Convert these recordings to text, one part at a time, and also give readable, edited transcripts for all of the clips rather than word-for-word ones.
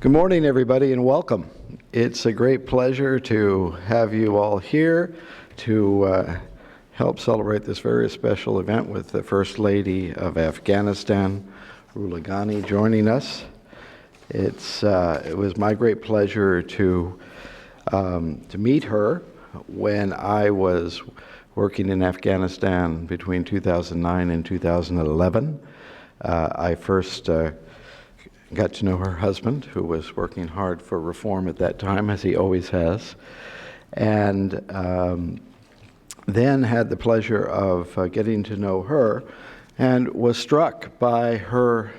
Good morning, everybody, and welcome. It's a great pleasure to have you all here to help celebrate this very special event with the First Lady of Afghanistan, Rula Ghani, joining us. It was my great pleasure to meet her when I was working in Afghanistan between 2009 and 2011. I first got to know her husband, who was working hard for reform at that time, as he always has, and then had the pleasure of getting to know her and was struck by her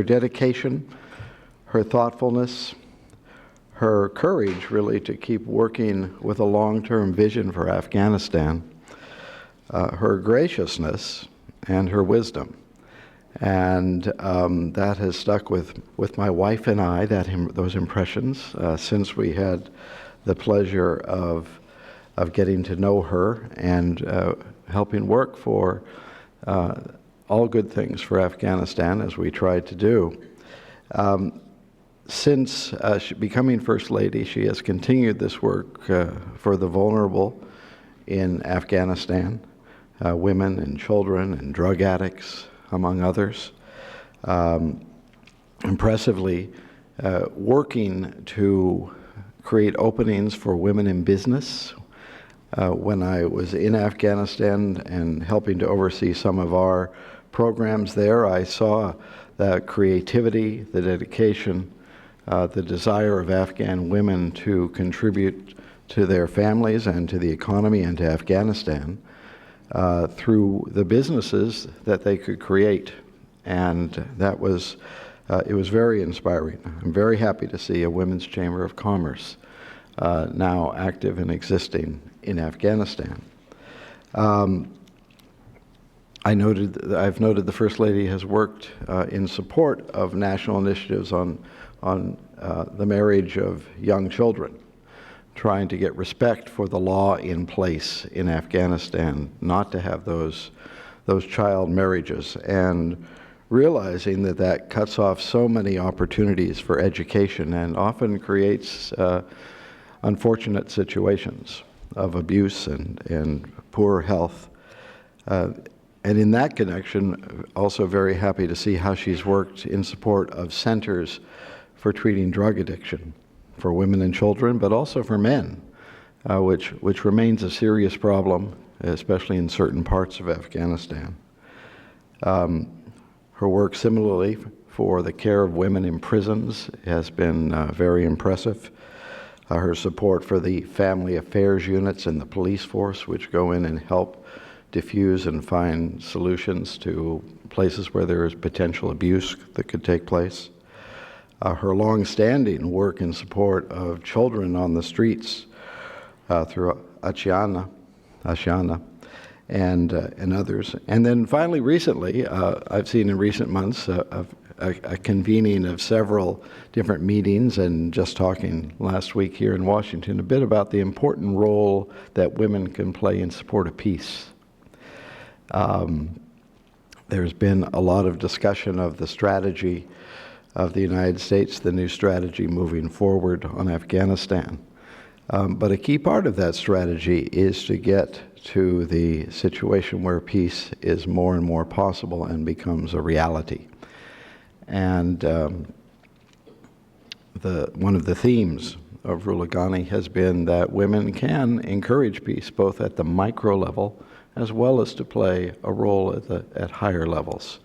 dedication, her thoughtfulness, her courage, really, to keep working with a long-term vision for Afghanistan, her graciousness, and her wisdom. And that has stuck with my wife and I, those impressions, since we had the pleasure of getting to know her and helping work for all good things for Afghanistan, as we tried to do. Since becoming First Lady, she has continued this work for the vulnerable in Afghanistan, women and children and drug addicts, among others. Impressively, working to create openings for women in business. When I was in Afghanistan and helping to oversee some of our programs there, I saw the creativity, the dedication, the desire of Afghan women to contribute to their families and to the economy and to Afghanistan through the businesses that they could create. And that was, it was very inspiring. I'm very happy to see a Women's Chamber of Commerce now active and existing in Afghanistan. I've noted the First Lady has worked in support of national initiatives on the marriage of young children, trying to get respect for the law in place in Afghanistan, not to have those child marriages, and realizing that cuts off so many opportunities for education and often creates unfortunate situations of abuse and poor health. And in that connection, also very happy to see how she's worked in support of centers for treating drug addiction for women and children, but also for men, which remains a serious problem, especially in certain parts of Afghanistan. Her work similarly for the care of women in prisons has been very impressive. Her support for the family affairs units in the police force, which go in and help diffuse and find solutions to places where there is potential abuse that could take place. Her long-standing work in support of children on the streets through Ashiana and others. And then finally, recently, I've seen in recent months a convening of several different meetings, and just talking last week here in Washington a bit about the important role that women can play in support of peace. There's been a lot of discussion of the strategy of the United States, the new strategy moving forward on Afghanistan. But a key part of that strategy is to get to the situation where peace is more and more possible and becomes a reality. And one of the themes of Rula Ghani has been that women can encourage peace both at the micro level as well as to play a role at higher levels.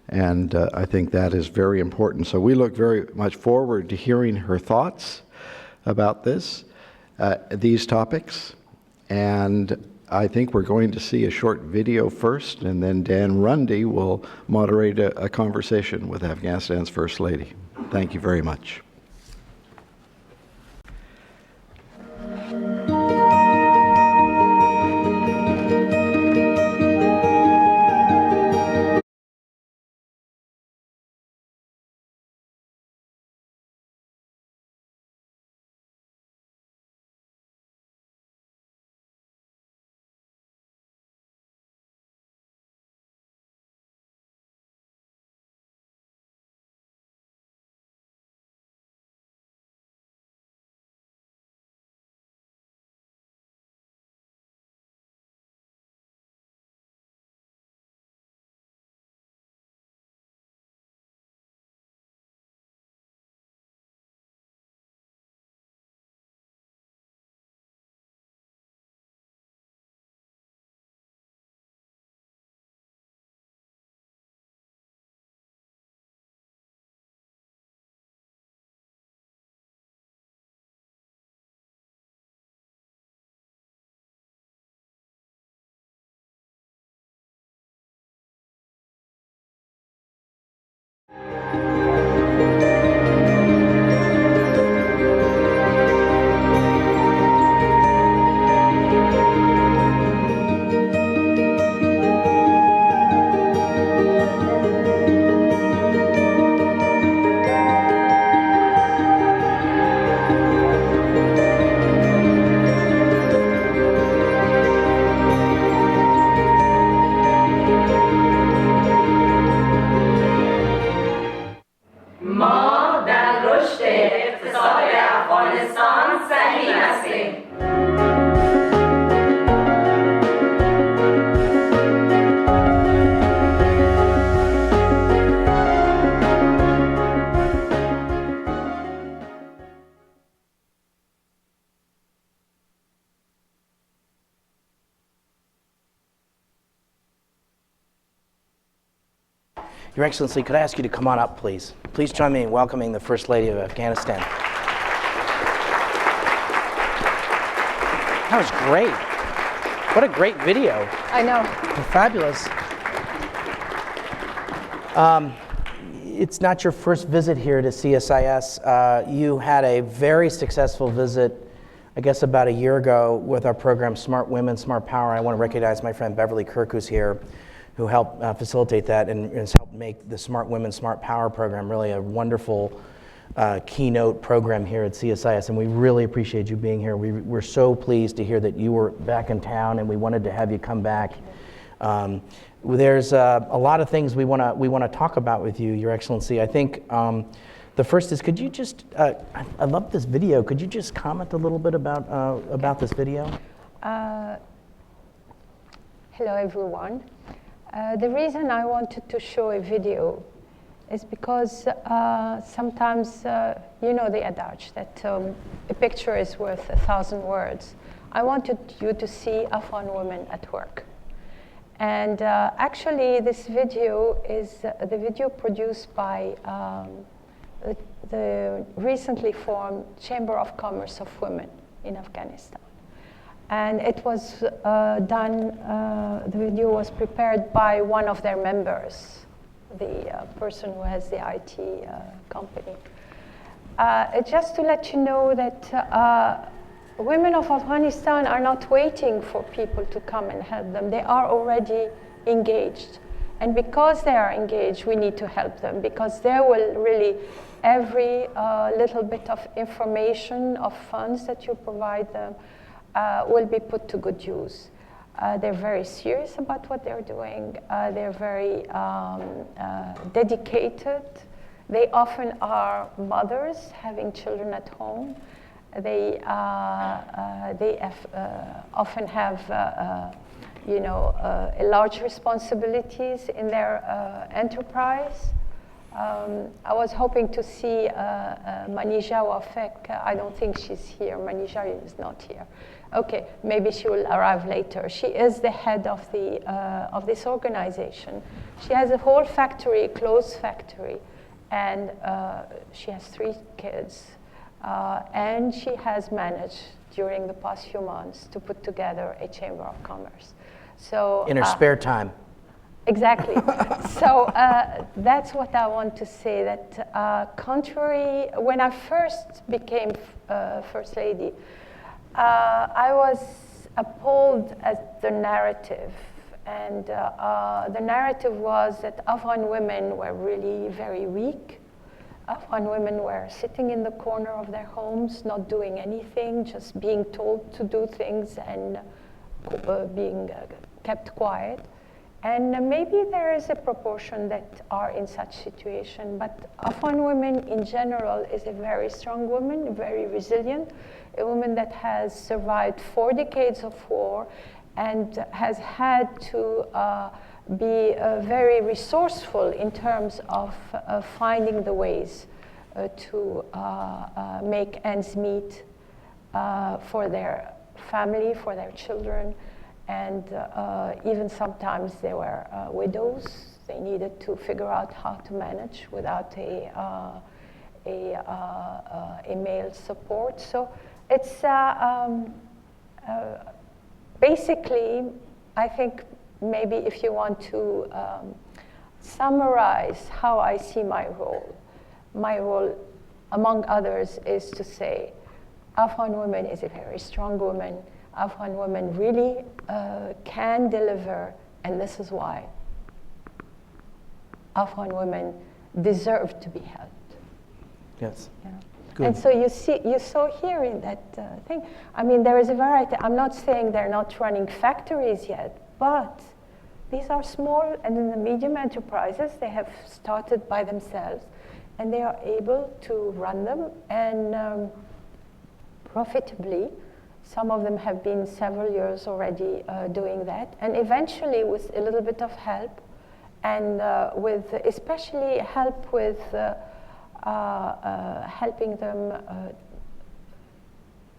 And I think that is very important. So we look very much forward to hearing her thoughts about these topics. And I think we're going to see a short video first, and then Dan Rundy will moderate a conversation with Afghanistan's First Lady. Thank you very much. Afghanistan सही हस्ते। Your Excellency, could I ask you to come on up, please? Please join me in welcoming the First Lady of Afghanistan. That was great. What a great video. I know. Fabulous. It's not your first visit here to CSIS. You had a very successful visit, I guess about a year ago, with our program Smart Women, Smart Power. I want to recognize my friend Beverly Kirk, who's here, who helped facilitate that and has helped make the Smart Women, Smart Power program really a wonderful keynote program here at CSIS, and we really appreciate you being here. We're so pleased to hear that you were back in town, and we wanted to have you come back. There's a lot of things we want to talk about with you, Your Excellency. I think the first is, could you just, I love this video, could you just comment a little bit about this video? Hello, everyone. The reason I wanted to show a video is because sometimes, you know the adage that a picture is worth 1,000 words. I wanted you to see Afghan women at work. And actually, this video is the video produced by the recently formed Chamber of Commerce of Women in Afghanistan. And it was done, the video was prepared by one of their members, the person who has the IT company. Just to let you know that women of Afghanistan are not waiting for people to come and help them. They are already engaged. And because they are engaged, we need to help them, because they will really, every little bit of information, of funds that you provide them, will be put to good use. They're very serious about what they're doing. They're very dedicated. They often are mothers having children at home. They often have, you know, large responsibilities in their enterprise. I was hoping to see Manija Wafek. I don't think she's here. Manija is not here. Okay, maybe she will arrive later. She is the head of this organization. She has a whole factory, clothes factory, and she has 3 kids. And she has managed during the past few months to put together a chamber of commerce. So in her spare time. Exactly. So that's what I want to say, that contrary, when I first became First Lady, I was appalled at the narrative. And the narrative was that Afghan women were really very weak. Afghan women were sitting in the corner of their homes, not doing anything, just being told to do things and being kept quiet. And maybe there is a proportion that are in such situation, but Afghan women in general is a very strong woman, very resilient, a woman that has survived 4 decades of war and has had to be very resourceful in terms of finding the ways to make ends meet for their family, for their children. And even sometimes they were widows. They needed to figure out how to manage without a male support. So it's basically, I think maybe if you want to summarize how I see my role, among others, is to say Afghan woman is a very strong woman. Afghan women really can deliver, and this is why Afghan women deserve to be helped. Yes. Yeah. Good. And so you saw here in that thing, I mean, there is a variety. I'm not saying they're not running factories yet, but these are small and in the medium enterprises. They have started by themselves, and they are able to run them. And profitably. Some of them have been several years already doing that. And eventually, with a little bit of help, and with especially help with helping them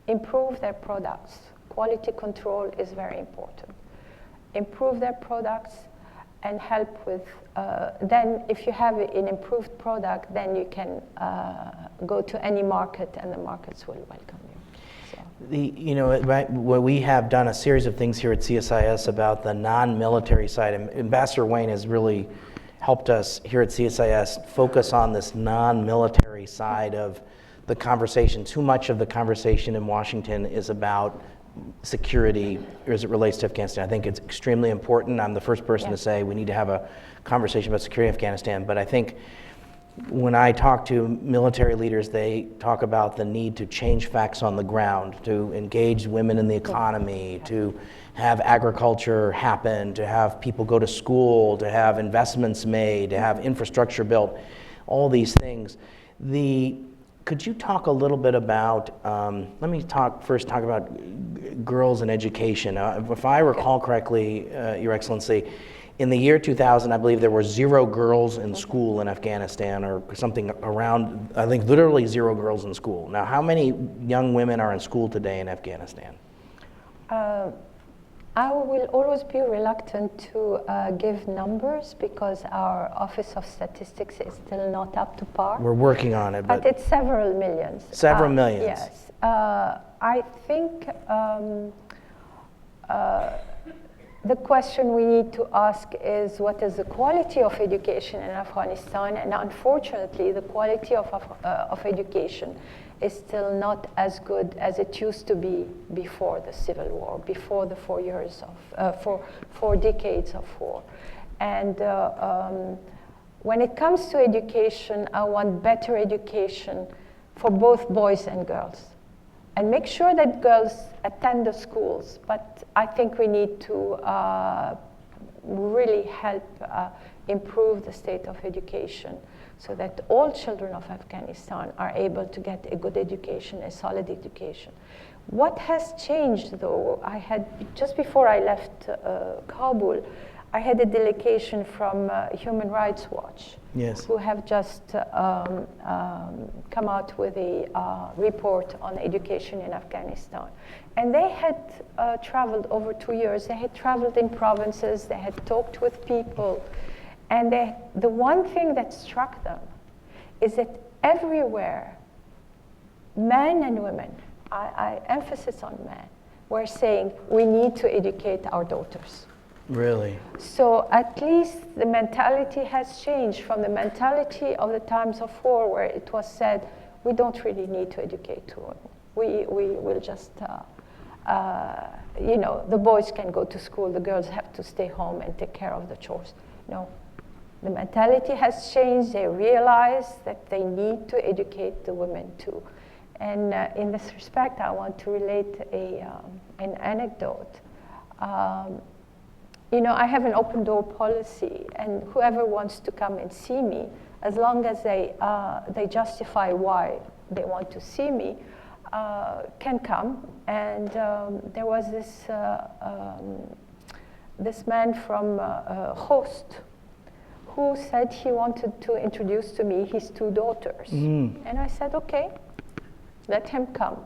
improve their products. Quality control is very important. Improve their products and help with, then if you have an improved product, then you can go to any market and the markets will welcome you. We have done a series of things here at CSIS about the non-military side, and Ambassador Wayne has really helped us here at CSIS focus on this non-military side of the conversation. Too much of the conversation in Washington is about security as it relates to Afghanistan. I think it's extremely important. I'm the first person to say we need to have a conversation about security in Afghanistan, but I think when I talk to military leaders, they talk about the need to change facts on the ground, to engage women in the economy, to have agriculture happen, to have people go to school, to have investments made, to have infrastructure built, all these things. Could you talk a little bit about, let me first talk about girls and education. If I recall correctly, Your Excellency, in the year 2000, I believe there were 0 girls in school in Afghanistan, or something around, I think literally 0 girls in school. Now, how many young women are in school today in Afghanistan? I will always be reluctant to give numbers because our Office of Statistics is still not up to par. We're working on it, but it's several millions. Several millions. Yes. I think the question we need to ask is what is the quality of education in Afghanistan? And unfortunately, the quality of education is still not as good as it used to be before the civil war, before the 4 years of, 4 decades of war. And when it comes to education, I want better education for both boys and girls. And make sure that girls attend the schools, but I think we need to really help improve the state of education so that all children of Afghanistan are able to get a good education, a solid education. What has changed though, just before I left Kabul, I had a delegation from Human Rights Watch, who have just come out with a report on education in Afghanistan. And they had traveled over 2 years. They had traveled in provinces, they had talked with people, and the one thing that struck them is that everywhere, men and women, I emphasis on men, were saying we need to educate our daughters. Really? So at least the mentality has changed from the mentality of the times of war, where it was said, we don't really need to educate women. We will just, the boys can go to school, the girls have to stay home and take care of the chores. No, the mentality has changed. They realize that they need to educate the women too. And in this respect, I want to relate an anecdote. I have an open door policy, and whoever wants to come and see me, as long as they justify why they want to see me, can come. And there was this man from Host who said he wanted to introduce to me his 2 daughters. And I said, okay, let him come.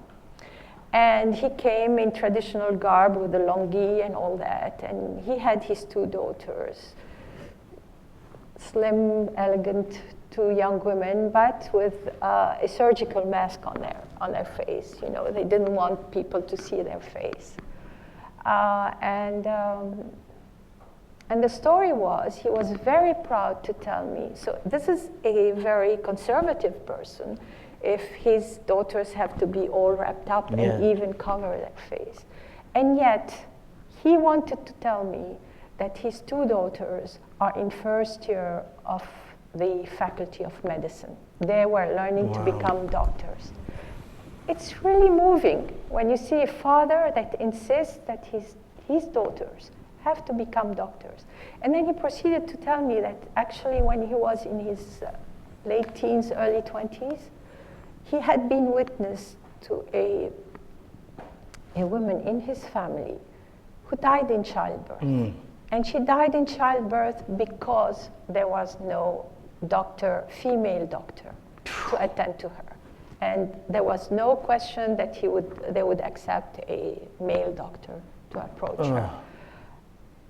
And he came in traditional garb with the longi and all that, and he had his 2 daughters, slim, elegant, 2 young women, but with a surgical mask on their face. They didn't want people to see their face. And the story was, he was very proud to tell me, so this is a very conservative person, if his daughters have to be all wrapped up and even cover their face. And yet, he wanted to tell me that his 2 daughters are in first year of the Faculty of Medicine. They were learning to become doctors. It's really moving when you see a father that insists that his daughters have to become doctors. And then he proceeded to tell me that actually when he was in his late teens, early 20s, he had been witness to a a woman in his family who died in childbirth. And she died in childbirth because there was no doctor, female doctor, to attend to her. And there was no question that they would accept a male doctor to approach her.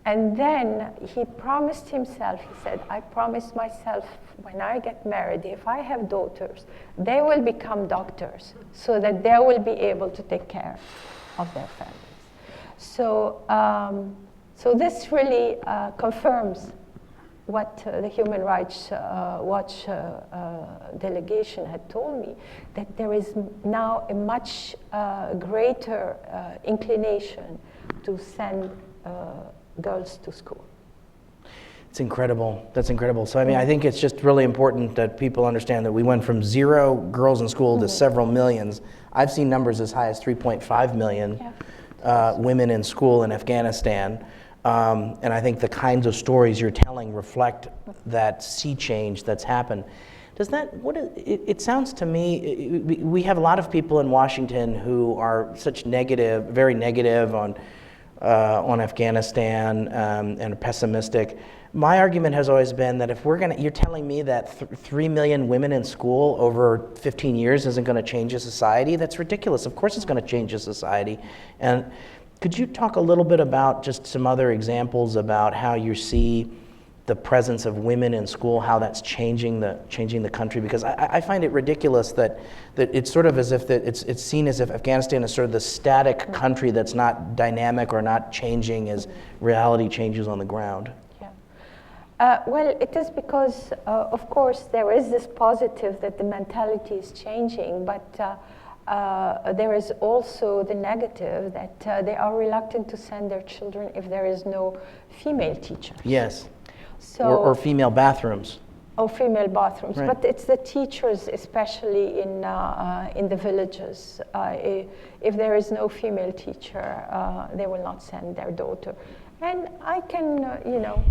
And then he promised himself, he said, I promised myself when I get married, if I have daughters, they will become doctors so that they will be able to take care of their families. So, so this really confirms what the Human Rights Watch delegation had told me, that there is now a much greater inclination to send girls to school. It's incredible. That's incredible. So, I mean, I think it's just really important that people understand that we went from 0 girls in school to several millions. I've seen numbers as high as 3.5 million women in school in Afghanistan. And I think the kinds of stories you're telling reflect that sea change that's happened. Does that, it sounds to me, we have a lot of people in Washington who are such negative, very negative on Afghanistan and pessimistic. My argument has always been that if you're telling me that 3 million women in school over 15 years isn't going to change a society, that's ridiculous. Of course it's going to change a society. And could you talk a little bit about just some other examples about how you see the presence of women in school, how that's changing the country? Because I find it ridiculous that it's sort of as if it's seen as if Afghanistan is sort of the static country that's not dynamic or not changing as reality changes on the ground. Well, it is because, of course, there is this positive that the mentality is changing, but there is also the negative that they are reluctant to send their children if there is no female teacher. Yes. So, or female bathrooms. Or female bathrooms, right. But it's the teachers, especially in the villages. If there is no female teacher, they will not send their daughter. And I can,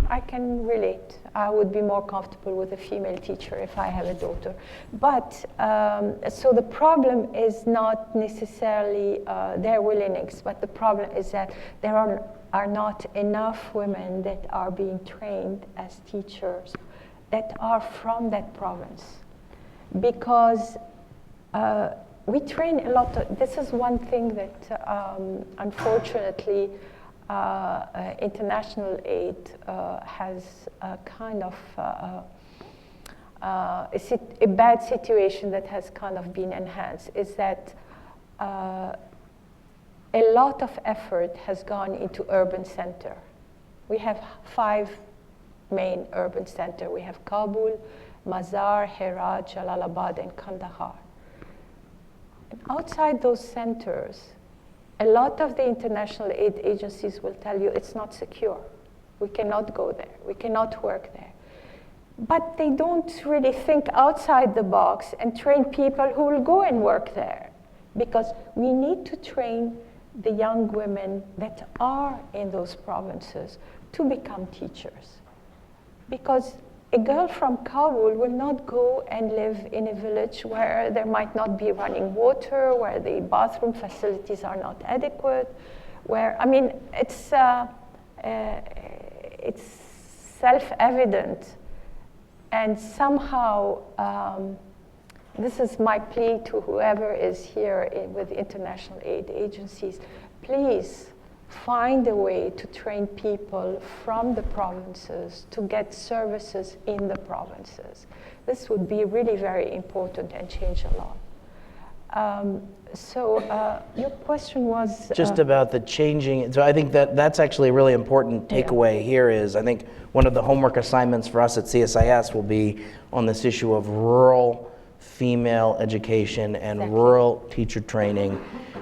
I can relate. I would be more comfortable with a female teacher if I have a daughter. But, so the problem is not necessarily their willingness, but the problem is that there are not enough women that are being trained as teachers that are from that province. Because we train a lot of, this is one thing that unfortunately international aid has kind of a bad situation that has kind of been enhanced, is that a lot of effort has gone into urban center. We have 5 main urban centers. We have Kabul, Mazar, Herat, Jalalabad, and Kandahar. And outside those centers, a lot of the international aid agencies will tell you it's not secure. We cannot go there. We cannot work there. But they don't really think outside the box and train people who will go and work there. Because we need to train the young women that are in those provinces to become teachers. Because a girl from Kabul will not go and live in a village where there might not be running water, where the bathroom facilities are not adequate, where, I mean, it's self-evident. And somehow, this is my plea to whoever is here with international aid agencies, please find a way to train people from the provinces to get services in the provinces. This would be really very important and change a lot. So your question was... Just about the changing, so I think that's actually a really important takeaway here is, I think one of the homework assignments for us at CSIS will be on this issue of rural female education and rural teacher training.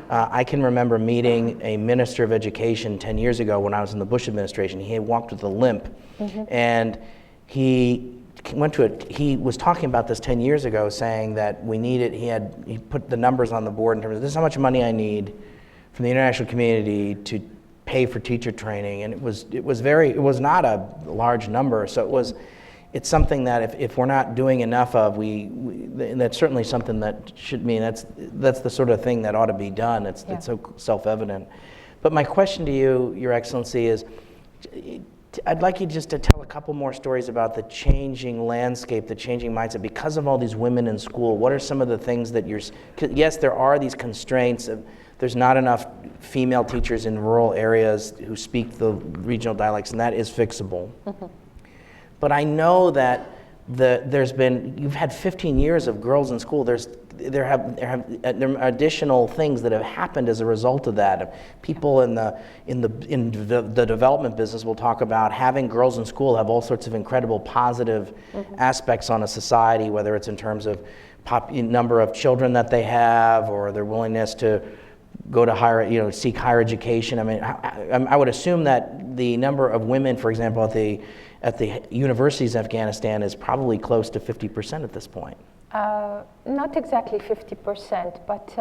I can remember meeting a minister of education 10 years ago when I was in the Bush administration. He had walked with a limp, and he was talking about this 10 years ago, saying that we needed, he put the numbers on the board in terms of this is how much money I need from the international community to pay for teacher training, and it was not a large number, so it's something that if we're not doing enough of, and that's certainly something that should mean that's the sort of thing that ought to be done. It's so self-evident. But my question to you, Your Excellency, is I'd like you just to tell a couple more stories about the changing landscape, the changing mindset. Because of all these women in school, what are some of the things that yes, there are these constraints. There's not enough female teachers in rural areas who speak the regional dialects, and that is fixable. Mm-hmm. But I know that you've had 15 years of girls in school. There are additional things that have happened as a result of that. People in the development business will talk about having girls in school have all sorts of incredible positive aspects on a society, whether it's in terms of number of children that they have or their willingness to go to seek higher education. I mean, I would assume that the number of women, for example, at the universities in Afghanistan is probably close to 50% at this point. Not exactly 50%, but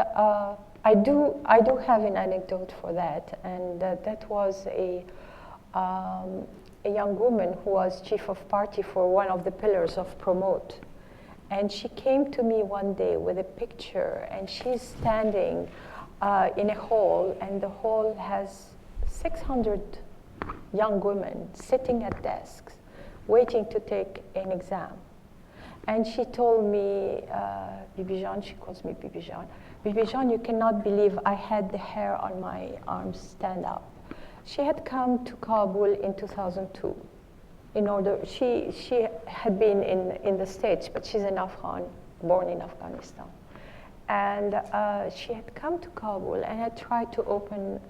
I do have an anecdote for that, and that was a young woman who was chief of party for one of the pillars of Promote, and she came to me one day with a picture, and she's standing in a hall, and the hall has 600 young women sitting at desks, waiting to take an exam. And she told me, BibiGul, she calls me BibiGul. BibiGul, you cannot believe I had the hair on my arms stand up. She had come to Kabul in 2002. She had been in the States, but she's an Afghan, born in Afghanistan. And she had come to Kabul and had tried to open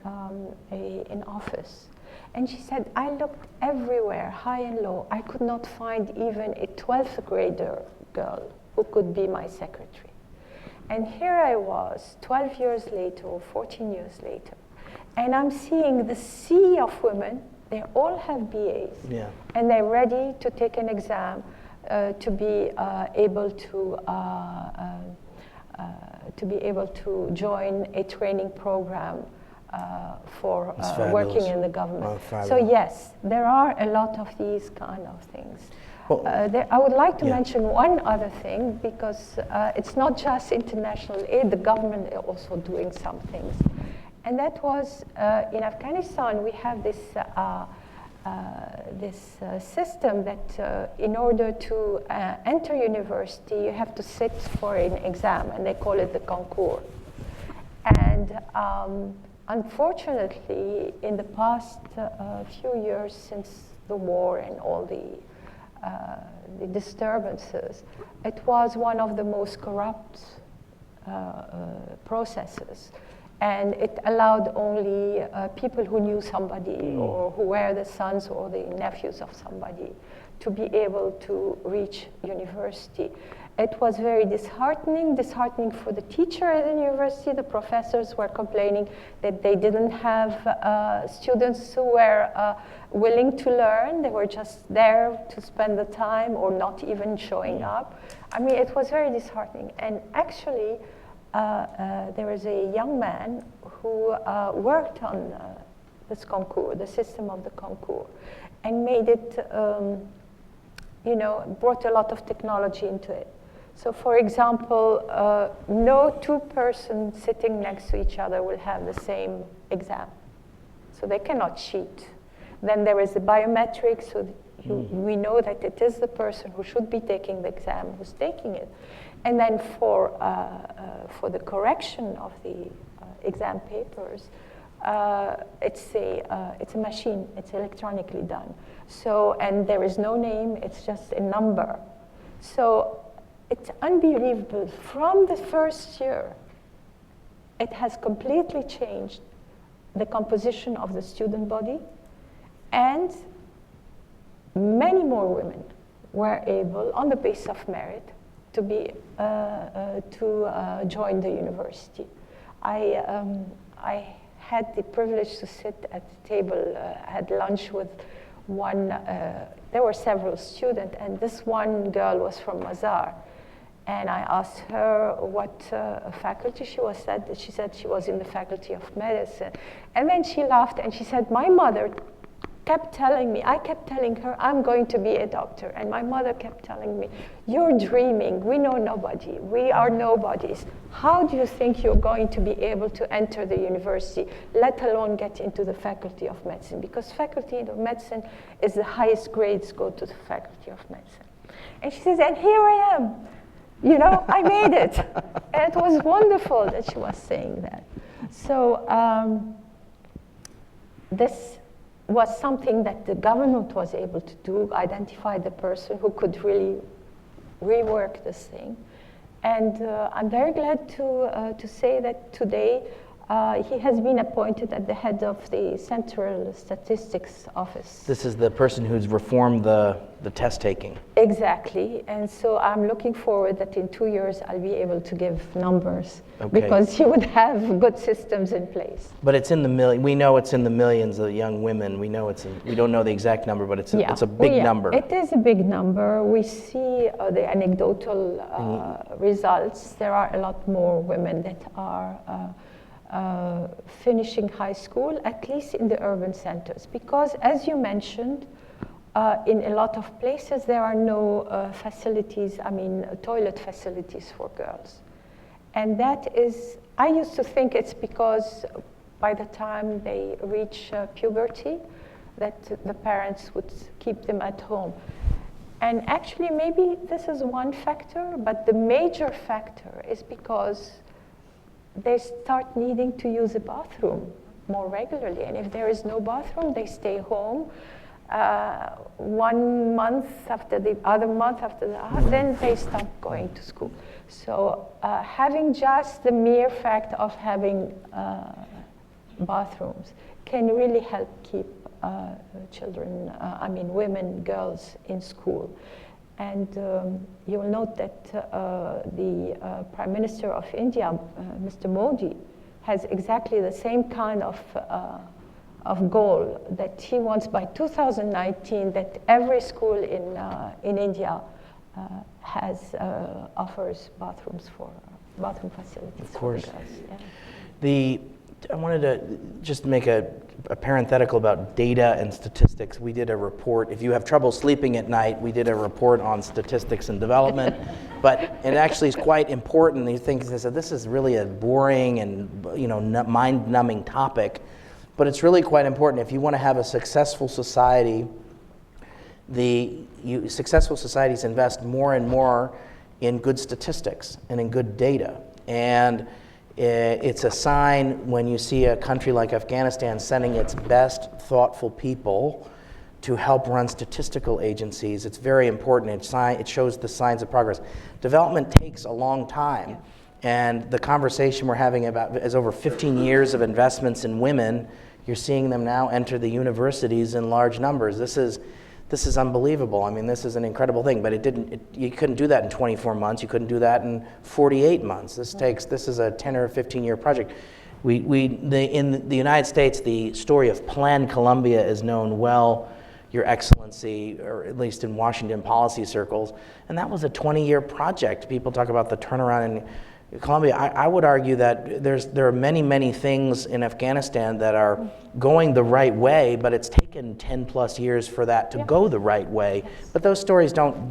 an office. And she said, I looked everywhere, high and low. I could not find even a 12th grader girl who could be my secretary. And here I was, 12 years later or 14 years later, and I'm seeing the sea of women. They all have BAs, and they're ready to take an exam to be able to join a training program for working in the government. So yes, there are a lot of these kind of things. Well, I would like to mention one other thing, because it's not just international aid, the government is also doing some things. And that was, in Afghanistan, we have this system that in order to enter university, you have to sit for an exam, and they call it the concours. And unfortunately, in the past few years since the war and all the disturbances, it was one of the most corrupt processes. And it allowed only people who knew somebody or who were the sons or the nephews of somebody to be able to reach university. It was very disheartening for the teacher at the university. The professors were complaining that they didn't have students who were willing to learn. They were just there to spend the time or not even showing up. I mean, it was very disheartening. And actually, there was a young man who worked on this concours, the system of the concours, and made it, brought a lot of technology into it. So for example, no two persons sitting next to each other will have the same exam. So they cannot cheat. Then there is the biometrics, so we know that it is the person who should be taking the exam who's taking it. And then for the correction of the exam papers, it's a machine. It's electronically done. So, and there is no name. It's just a number. So it's unbelievable. From the first year, it has completely changed the composition of the student body, and many more women were able, on the basis of merit, to be to join the university. I had the privilege to sit at the table, had lunch with one. There were several students, and this one girl was from Mazar. And I asked her what faculty she was at. She said she was in the faculty of medicine. And then she laughed and she said, my mother kept telling me, I kept telling her, I'm going to be a doctor. And my mother kept telling me, you're dreaming, we know nobody, we are nobodies. How do you think you're going to be able to enter the university, let alone get into the faculty of medicine? Because faculty of medicine is the highest grades go to the faculty of medicine. And she says, and here I am. You know, I made it. And it was wonderful that she was saying that. So this was something that the government was able to do, identify the person who could really rework this thing. And I'm very glad to say that today he has been appointed at the head of the Central Statistics Office. This is the person who's reformed the test taking. Exactly, and so I'm looking forward that in 2 years I'll be able to give numbers, Okay. because he would have good systems in place. But it's in the million. We know it's in the millions of young women. We know we don't know the exact number, but it's a big number. It is a big number. We see the anecdotal results. There are a lot more women that are finishing high school, at least in the urban centers, because as you mentioned, in a lot of places there are no facilities, toilet facilities for girls. And that is, I used to think it's because by the time they reach puberty, that the parents would keep them at home. And actually maybe this is one factor, but the major factor is because they start needing to use a bathroom more regularly. And if there is no bathroom, they stay home 1 month after the other month after the other, then they start going to school. So having just the mere fact of having bathrooms can really help keep children, women, girls in school. And you will note that the Prime Minister of India, Mr. Modi, has exactly the same kind of goal, that he wants by 2019 that every school in India offers bathroom facilities for the girls. Yeah. I wanted to just make a parenthetical about data and statistics. We did a report. If you have trouble sleeping at night, we did a report on statistics and development. But it actually is quite important. You think this is really a boring and mind-numbing topic, but it's really quite important. If you want to have a successful society, successful societies invest more and more in good statistics and in good data. And it's a sign when you see a country like Afghanistan sending its best thoughtful people to help run statistical agencies. It's very important. It shows the signs of progress. Development takes a long time, and the conversation we're having about is over 15 years of investments in women. You're seeing them now enter the universities in large numbers. This is unbelievable. I mean, this is an incredible thing, but you couldn't do that in 24 months. You couldn't do that in 48 months. This is a 10 or 15-year project. In the United States, the story of Plan Colombia is known well, Your Excellency, or at least in Washington policy circles, and that was a 20-year project. People talk about the turnaround in Colombia. I would argue that there are many, many things in Afghanistan that are going the right way, but it's taken 10 plus years for that to go the right way. But those stories don't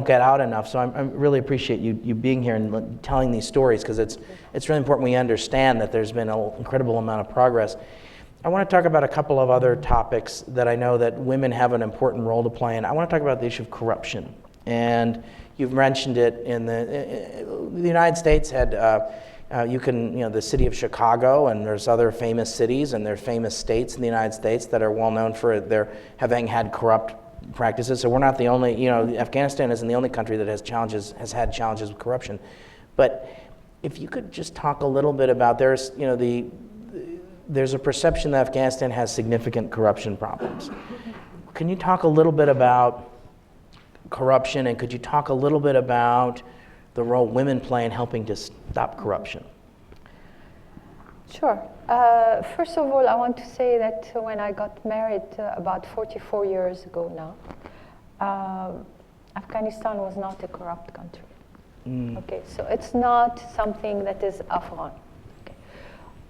get out enough. So I really appreciate you being here and telling these stories, because it's really important we understand that there's been an incredible amount of progress. I want to talk about a couple of other topics that I know that women have an important role to play in. I want to talk about the issue of corruption. And you've mentioned it in the United States had, the city of Chicago, and there's other famous cities and there are famous states in the United States that are well known for their having had corrupt practices. So we're not the only, Afghanistan isn't the only country that has had challenges with corruption. But if you could just talk a little bit about, there's a perception that Afghanistan has significant corruption problems. Can you talk a little bit about corruption, and could you talk a little bit about the role women play in helping to stop corruption? Sure. First of all, I want to say that when I got married about 44 years ago now, Afghanistan was not a corrupt country. Okay, so it's not something that is Afghan. Okay.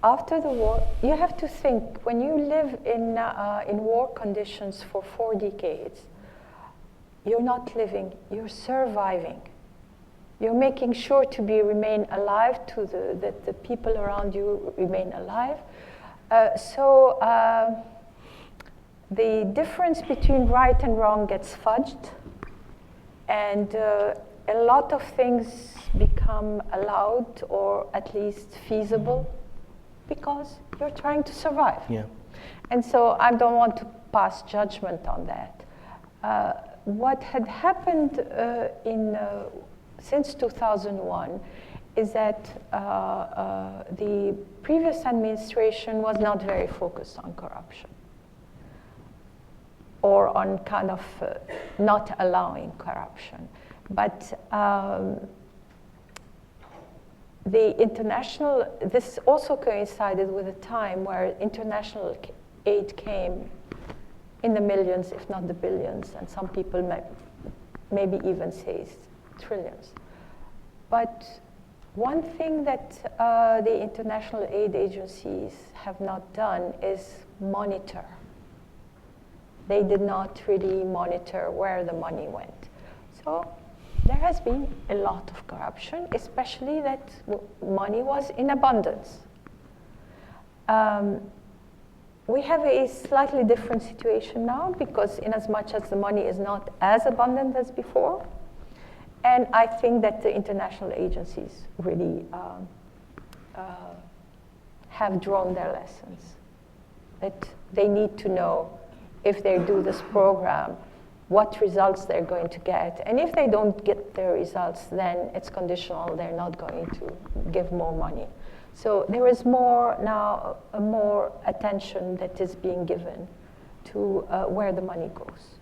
after the war, you have to think, when you live in war conditions for 4 decades, you're not living, you're surviving. You're making sure to remain alive, that the people around you remain alive. So the difference between right and wrong gets fudged, and a lot of things become allowed, or at least feasible, because you're trying to survive. Yeah. And so I don't want to pass judgment on that. What had happened since 2001 is that the previous administration was not very focused on corruption, or on kind of not allowing corruption. But this also coincided with a time where international aid came in the millions, if not the billions, and some people maybe even say trillions. But one thing that the international aid agencies have not done is monitor. They did not really monitor where the money went. So there has been a lot of corruption, especially that money was in abundance. We have a slightly different situation now, because in as much as the money is not as abundant as before, and I think that the international agencies really have drawn their lessons, that they need to know, if they do this program, what results they're going to get. And if they don't get their results, then it's conditional. They're not going to give more money. So there is more attention that is being given to where the money goes.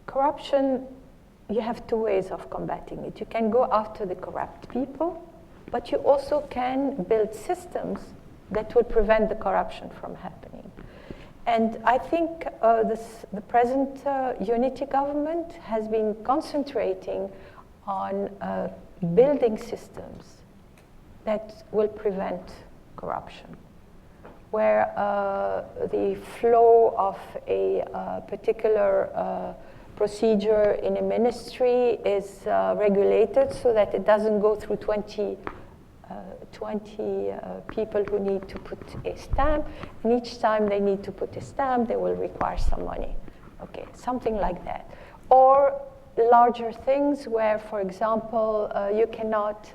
Corruption, you have 2 ways of combating it. You can go after the corrupt people, but you also can build systems that will prevent the corruption from happening. And I think the present unity government has been concentrating on building systems that will prevent corruption, where the flow of a particular procedure in a ministry is regulated, so that it doesn't go through 20 people who need to put a stamp, and each time they need to put a stamp, they will require some money. Okay, something like that. Or larger things where, for example, you cannot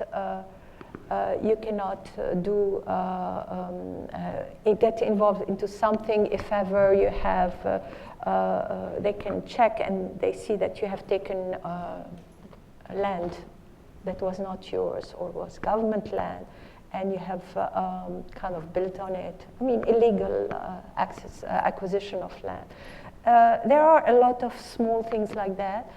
get involved into something if ever you have, they can check and they see that you have taken land that was not yours or was government land, and you have kind of built on it. I mean, illegal acquisition of land. There are a lot of small things like that.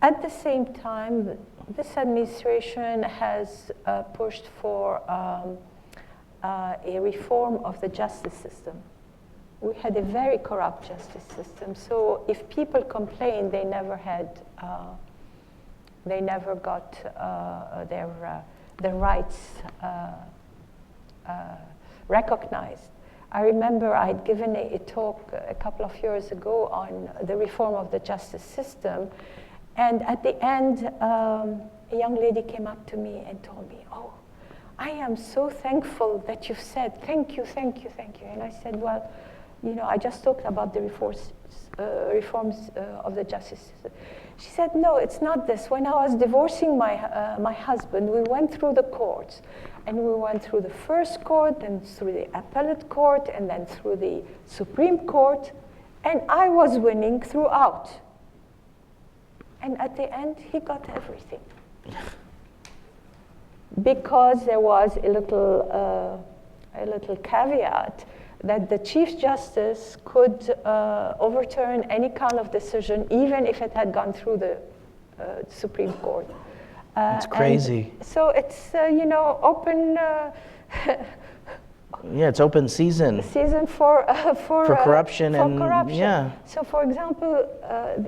At the same time, this administration has pushed for a reform of the justice system. We had a very corrupt justice system, so if people complained, they never got their rights recognized. I remember I'd given a talk a couple of years ago on the reform of the justice system, and at the end, a young lady came up to me and told me, "Oh, I am so thankful that you've said thank you, thank you, thank you." And I said, "Well, you know, I just talked about the reforms of the justice system." She said, "No, it's not this. When I was divorcing my husband, we went through the courts, and we went through the first court, then through the appellate court, and then through the Supreme Court, and I was winning throughout. And at the end, he got everything." Because there was a little caveat that the Chief Justice could overturn any kind of decision, even if it had gone through the Supreme Court. It's crazy. So it's, open... Yeah, it's open season. Season for corruption. Corruption. Yeah. So, for example,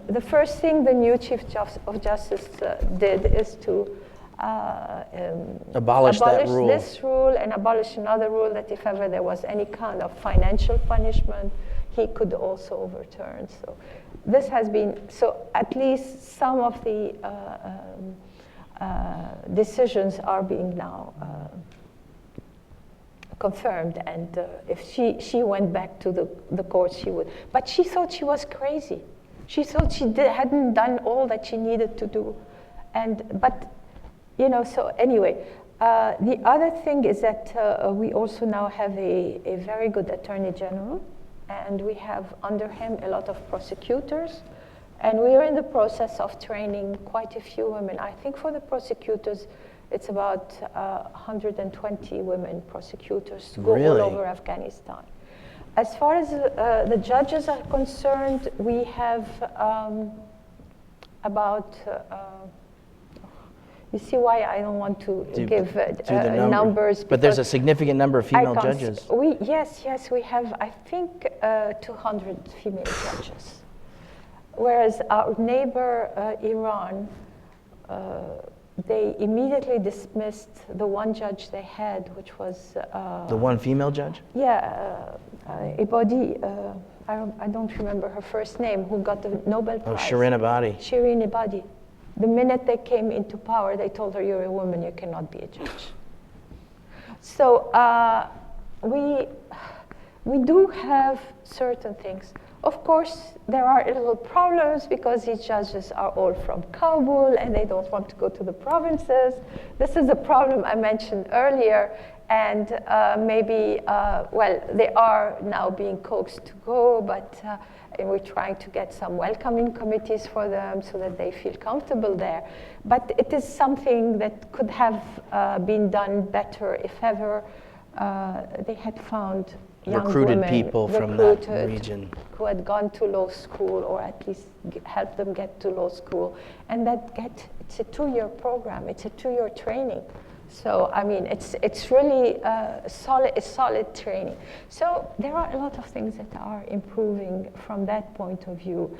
the first thing the new Chief of Justice did is to Abolish that rule. this rule and abolish another rule that if ever there was any kind of financial punishment, he could also overturn. So this has been, so at least some of the decisions are being now confirmed, and if she went back to the court, she would. But she thought she was crazy. She thought she hadn't done all that she needed to do, but you know. So anyway, the other thing is that we also now have a very good Attorney General, and we have under him a lot of prosecutors, and we are in the process of training quite a few women. I think for the prosecutors, it's about 120 women prosecutors to go Really? all over Afghanistan. As far as the judges are concerned, we have about, you see why I don't want to give numbers. But there's a significant number of female I can't judges. Yes, we have, I think, 200 female judges. Whereas our neighbor, Iran, they immediately dismissed the one judge they had, which was... The one female judge? Yeah, Ebadi, I don't remember her first name, who got the Nobel Prize. Oh, Shirin Ebadi. Shirin Ebadi. The minute they came into power, they told her, you're a woman, you cannot be a judge. So we do have certain things. Of course, there are little problems because these judges are all from Kabul and they don't want to go to the provinces. This is a problem I mentioned earlier, and maybe, well, they are now being coaxed to go, but and we're trying to get some welcoming committees for them so that they feel comfortable there. But it is something that could have been done better if ever they had found young Recruited women, people from that region who had gone to law school, or at least help them get to law school. And it's a 2-year program, it's a 2-year training. So, I mean, it's really solid training. So there are a lot of things that are improving from that point of view.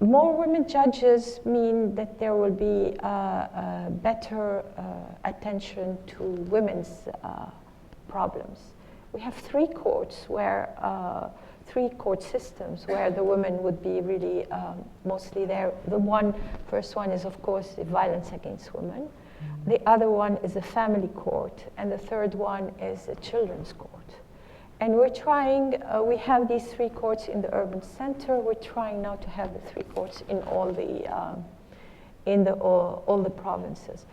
More women judges mean that there will be better attention to women's problems. We have 3 courts where 3 court systems where the women would be really mostly there. The first one is, of course, the violence against women. The other one is a family court, and the third one is a children's court. And we're trying, we have these 3 courts in the urban center. We're trying now to have the 3 courts in all the provinces.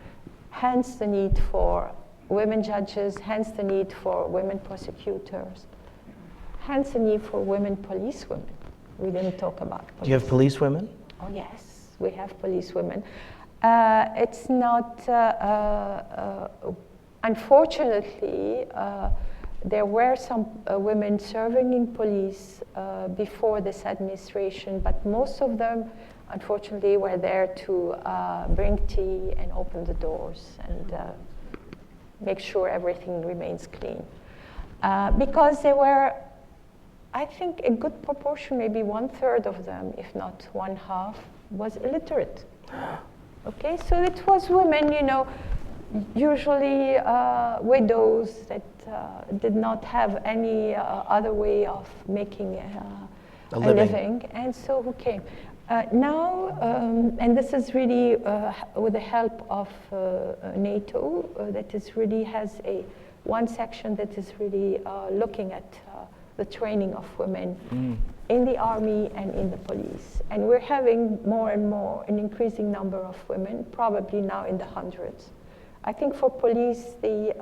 Hence the need for women judges, hence the need for women prosecutors, hence the need for women policewomen. We didn't talk about police. Do you have policewomen? Oh yes, we have policewomen. It's not, unfortunately, there were some women serving in police before this administration, but most of them, unfortunately, were there to bring tea and open the doors and make sure everything remains clean. Because there were, I think, a good proportion, maybe 1/3 of them, if not 1/2, was illiterate. Okay, so it was women, you know, usually widows that did not have any other way of making a living, and so who came. Now, and this is really with the help of NATO, that is really has one section that is really looking at the training of women in the army and in the police. And we're having more and more, an increasing number of women, probably now in the hundreds. I think for police, the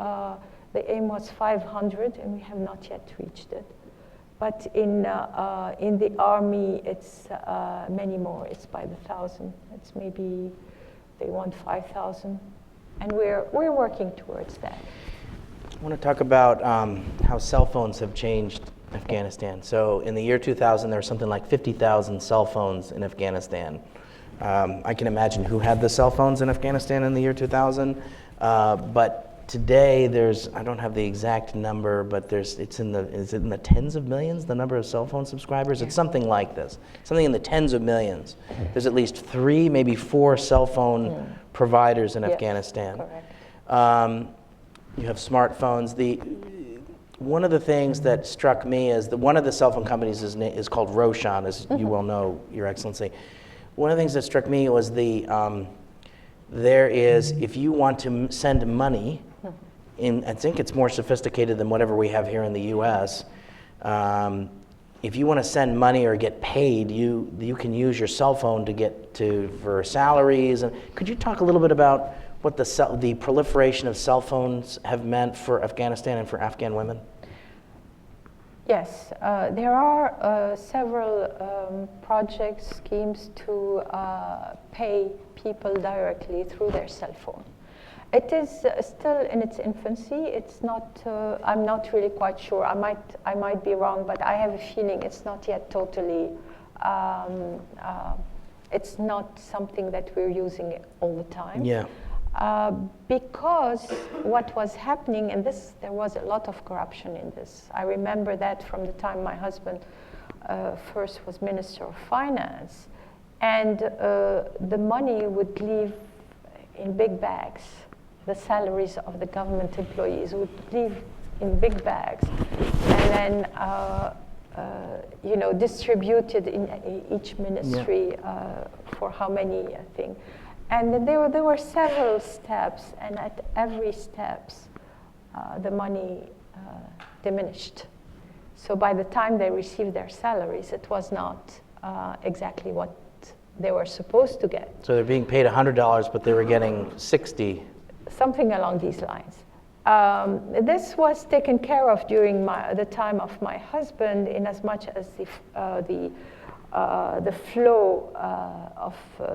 aim was 500, and we have not yet reached it. But in the army, it's many more. It's by the 1,000. It's maybe they want 5,000, and we're working towards that. I want to talk about how cell phones have changed Afghanistan. So in the year 2000, there were something like 50,000 cell phones in Afghanistan. I can imagine who had the cell phones in Afghanistan in the year 2000, but today there's, I don't have the exact number, but is it in the tens of millions, the number of cell phone subscribers? It's something like this, something in the tens of millions. There's at least 3, maybe 4 cell phone providers in Afghanistan. Correct. You have smartphones. One of the things that struck me is that one of the cell phone companies is called Roshan, as you well know, Your Excellency. One of the things that struck me was there is, if you want to send money, I think it's more sophisticated than whatever we have here in the U.S. If you want to send money or get paid, you can use your cell phone to get for salaries. And could you talk a little bit about what the proliferation of cell phones have meant for Afghanistan and for Afghan women? Yes, there are several projects, schemes to pay people directly through their cell phone. It is still in its infancy. It's not. I'm not really quite sure. I might be wrong, but I have a feeling it's not yet totally. It's not something that we're using all the time. Yeah. Because what was happening, and there was a lot of corruption in this. I remember that from the time my husband first was Minister of Finance, and the money would leave in big bags. The salaries of the government employees would leave in big bags, and then distributed in each ministry for how many things. And there were several steps, and at every steps, the money diminished. So by the time they received their salaries, it was not exactly what they were supposed to get. So they're being paid $100, but they were getting 60. Something along these lines. This was taken care of during the time of my husband, in as much as the flow of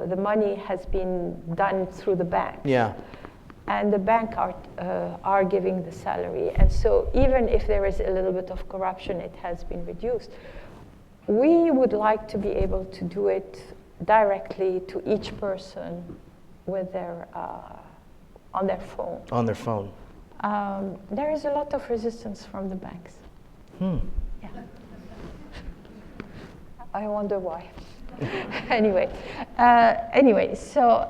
the money has been done through the bank. Yeah. And the bank are giving the salary. And so even if there is a little bit of corruption, it has been reduced. We would like to be able to do it directly to each person with their on their phone. On their phone. There is a lot of resistance from the banks. Yeah. I wonder why. Anyway, so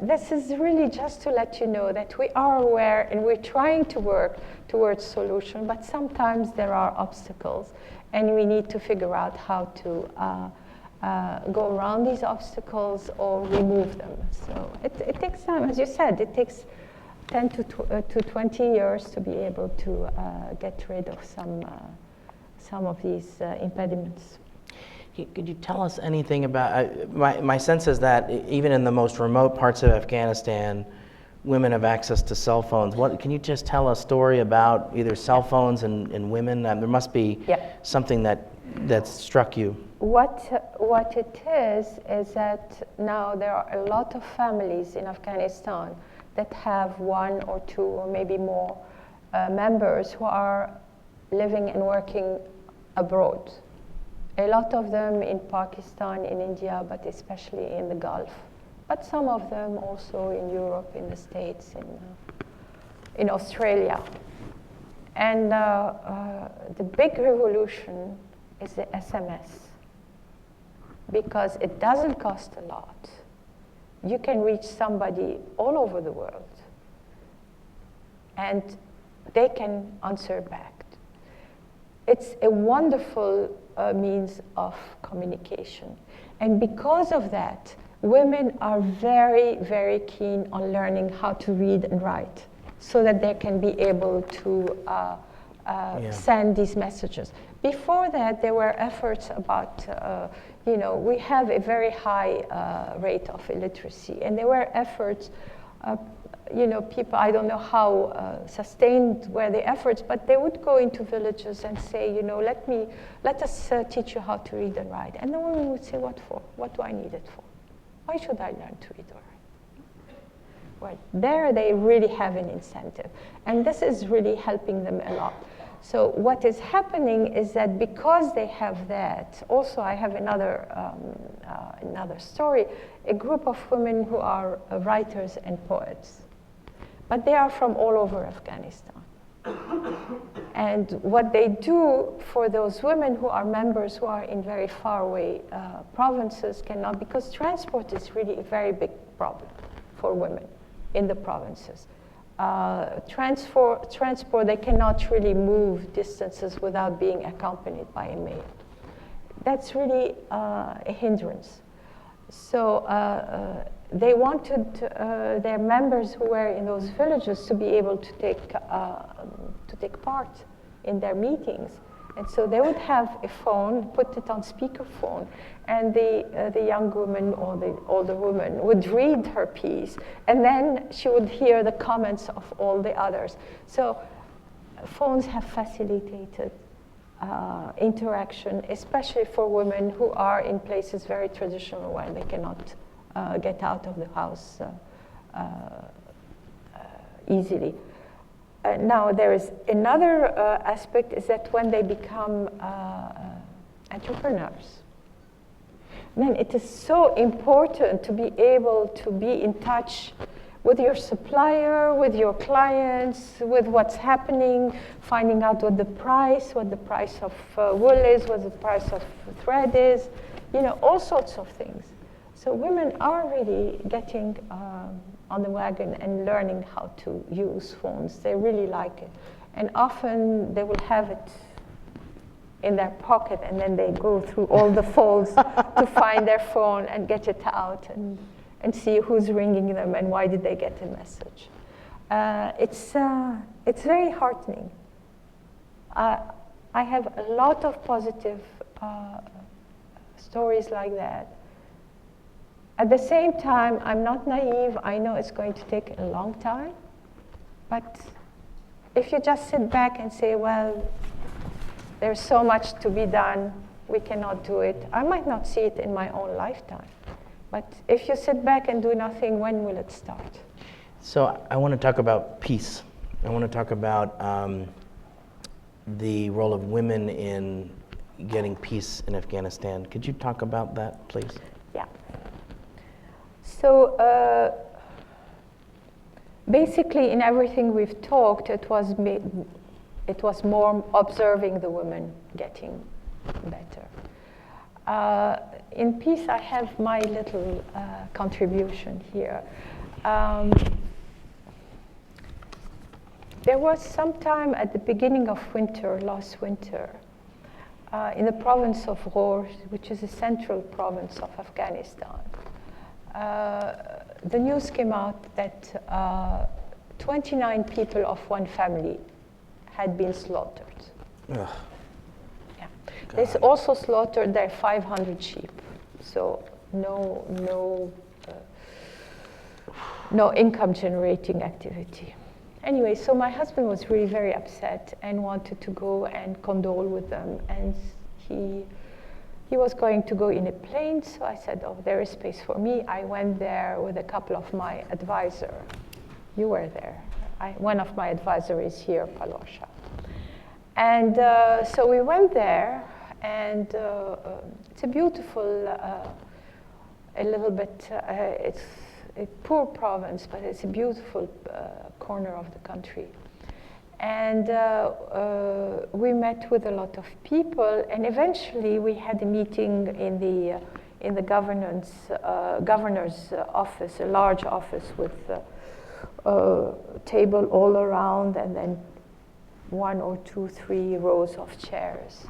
this is really just to let you know that we are aware and we're trying to work towards solution, but sometimes there are obstacles, and we need to figure out how to go around these obstacles or remove them. So it takes time, as you said. It takes 10 to 20 years to be able to get rid of some of these impediments. Could you tell us anything about, my sense is that even in the most remote parts of Afghanistan, women have access to cell phones. Can you just tell a story about either cell phones and women? There must be something that struck you. What it is that now there are a lot of families in Afghanistan that have 1 or 2 or maybe more members who are living and working abroad. A lot of them in Pakistan, in India, but especially in the Gulf. But some of them also in Europe, in the States, in Australia. And the big revolution is the SMS, because it doesn't cost a lot. You can reach somebody all over the world, and they can answer back. It's a wonderful means of communication. And because of that, women are very, very keen on learning how to read and write so that they can be able to send these messages. Before that, there were efforts about, we have a very high rate of illiteracy, and there were efforts, people, I don't know how sustained were the efforts, but they would go into villages and say, let us teach you how to read and write. And the woman would say, what for? What do I need it for? Why should I learn to read or write? Well, there they really have an incentive. And this is really helping them a lot. So what is happening is that because they have that, also I have another story, a group of women who are writers and poets. but they are from all over Afghanistan. And what they do for those women who are members who are in very faraway provinces cannot, because transport is really a very big problem for women in the provinces. Transport, they cannot really move distances without being accompanied by a maid. That's really a hindrance. So they wanted their members who were in those villages to be able to take part in their meetings. And so they would have a phone, put it on speakerphone, and the young woman or the older woman would read her piece, and then she would hear the comments of all the others. So phones have facilitated interaction, especially for women who are in places very traditional where they cannot get out of the house easily. Now, there is another aspect, is that when they become entrepreneurs, then it is so important to be able to be in touch with your supplier, with your clients, with what's happening, finding out what the price of wool is, what the price of thread is, all sorts of things. So women are really getting on the wagon and learning how to use phones. They really like it. And often they will have it in their pocket, and then they go through all the folds to find their phone and get it out and see who's ringing them and why did they get a message. It's very heartening. I have a lot of positive stories like that. At the same time, I'm not naive. I know it's going to take a long time. But if you just sit back and say, well, there's so much to be done, we cannot do it, I might not see it in my own lifetime. But if you sit back and do nothing, when will it start? So I want to talk about peace. I want to talk about the role of women in getting peace in Afghanistan. Could you talk about that, please? Yeah. So basically, in everything we've talked, it was more observing the women getting better. In peace, I have my little contribution here. There was some time at the beginning of winter, last winter, in the province of Rula, which is a central province of Afghanistan. The news came out that 29 people of one family had been slaughtered. Ugh. Yeah. They also slaughtered their 500 sheep. So no income generating activity. Anyway, so my husband was really very upset and wanted to go and condole with them. And he was going to go in a plane, so I said, oh, there is space for me. I went there with a couple of my advisors. You were there. One of my advisors is here, Palosha. And so we went there, and it's a beautiful, a little bit, it's a poor province, but it's a beautiful corner of the country. And we met with a lot of people, and eventually we had a meeting in the governor's office, a large office with a table all around, and then 1 or 2, 3 rows of chairs.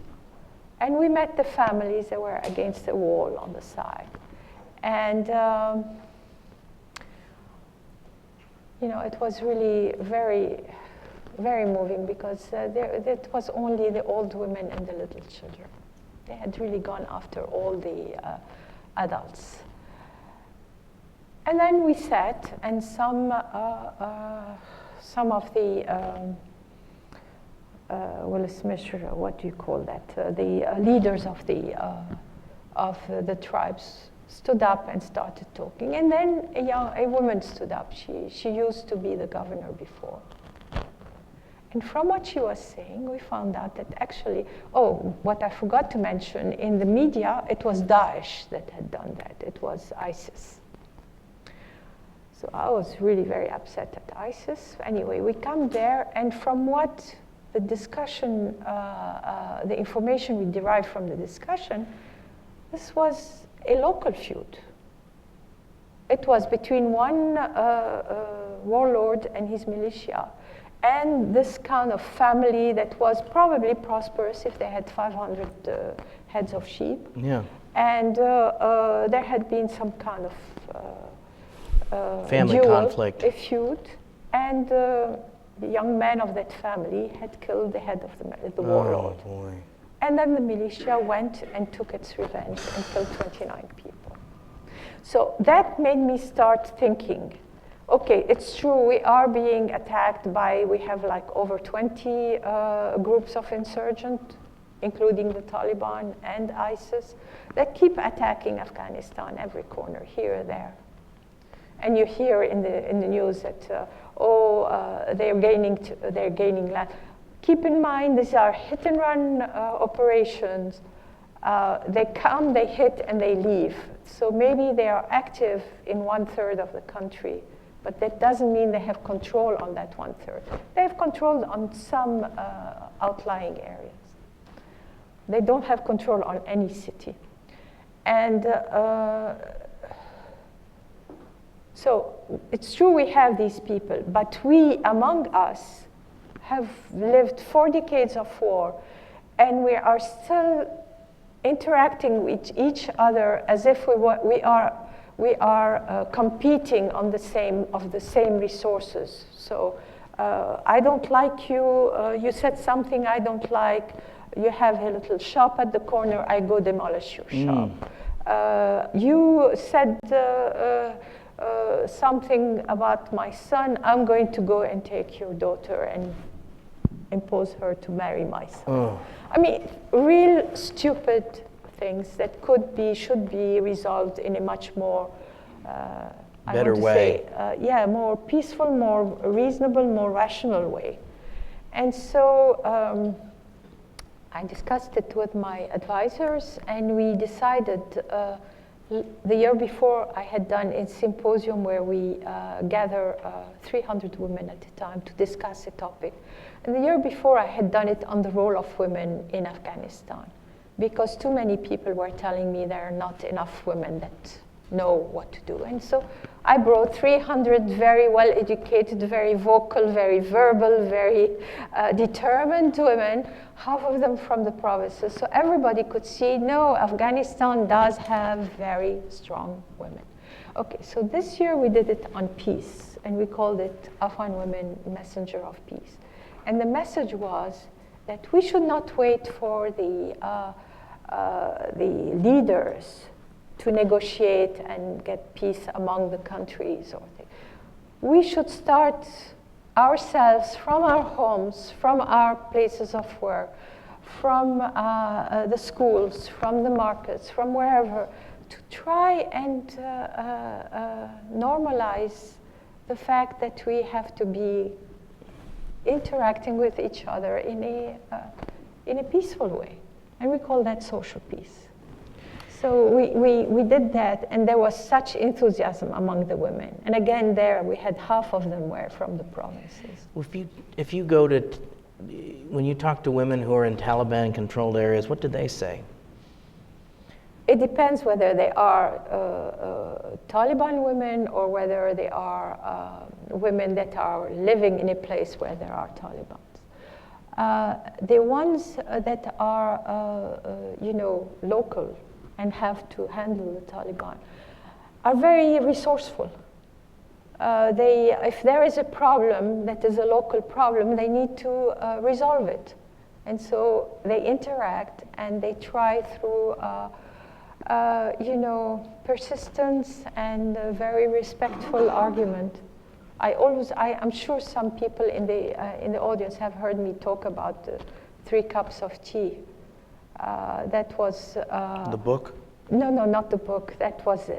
And we met the families that were against the wall on the side. And it was really very, very moving, because it was only the old women and the little children. They had really gone after all the adults. And then we sat, and some of the what do you call that? The leaders of the tribes stood up and started talking. And then a woman stood up. She used to be the governor before. And from what she was saying, we found out that actually, what I forgot to mention, in the media, it was Daesh that had done that. It was ISIS. So I was really very upset at ISIS. Anyway, we come there, and from what the discussion, the information we derived from the discussion, this was a local feud. It was between one warlord and his militia, and this kind of family that was probably prosperous if they had 500 heads of sheep. Yeah. And there had been some kind of family duel, conflict. a feud, and the young man of that family had killed the head of the warlord. Oh boy. And then the militia went and took its revenge and killed 29 people. So that made me start thinking, okay, it's true, we are being attacked by, we have like over 20 groups of insurgents, including the Taliban and ISIS, that keep attacking Afghanistan every corner, here or there. And you hear in the news that, they're gaining land. Keep in mind, these are hit-and-run operations. They come, they hit, and they leave. So maybe they are active in 1/3 of the country, but that doesn't mean they have control on that 1/3. They have control on some outlying areas. They don't have control on any city. And so it's true we have these people, but we among us have lived 4 decades of war, and we are still interacting with each other as if we are competing on the same resources. So I don't like you. You said something I don't like. You have a little shop at the corner. I go demolish your shop. You said something about my son. I'm going to go and take your daughter and impose her to marry my son. Oh. I mean, real stupid things that should be resolved in a much more better way. More peaceful, more reasonable, more rational way. And so I discussed it with my advisors, and we decided the year before I had done a symposium where we gather 300 women at a time to discuss a topic. And the year before I had done it on the role of women in Afghanistan, because too many people were telling me there are not enough women that know what to do. And so I brought 300 very well-educated, very vocal, very verbal, very determined women, half of them from the provinces. So everybody could see, no, Afghanistan does have very strong women. Okay, so this year we did it on peace, and we called it Afghan Women Messenger of Peace. And the message was that we should not wait for the leaders to negotiate and get peace among the countries. We should start ourselves from our homes, from our places of work, from the schools, from the markets, from wherever, to try and normalize the fact that we have to be interacting with each other in a peaceful way. And we call that social peace. So we did that, and there was such enthusiasm among the women. And again, there we had half of them were from the provinces. If you go to, when you talk to women who are in Taliban-controlled areas, what do they say? It depends whether they are Taliban women or whether they are women that are living in a place where there are Talibans. The ones that are, local and have to handle the Taliban are very resourceful. If there is a problem that is a local problem, they need to resolve it. And so they interact and they try through persistence and very respectful argument. I'm sure some people in the audience have heard me talk about the 3 cups of tea. That was the book? No, not the book. That was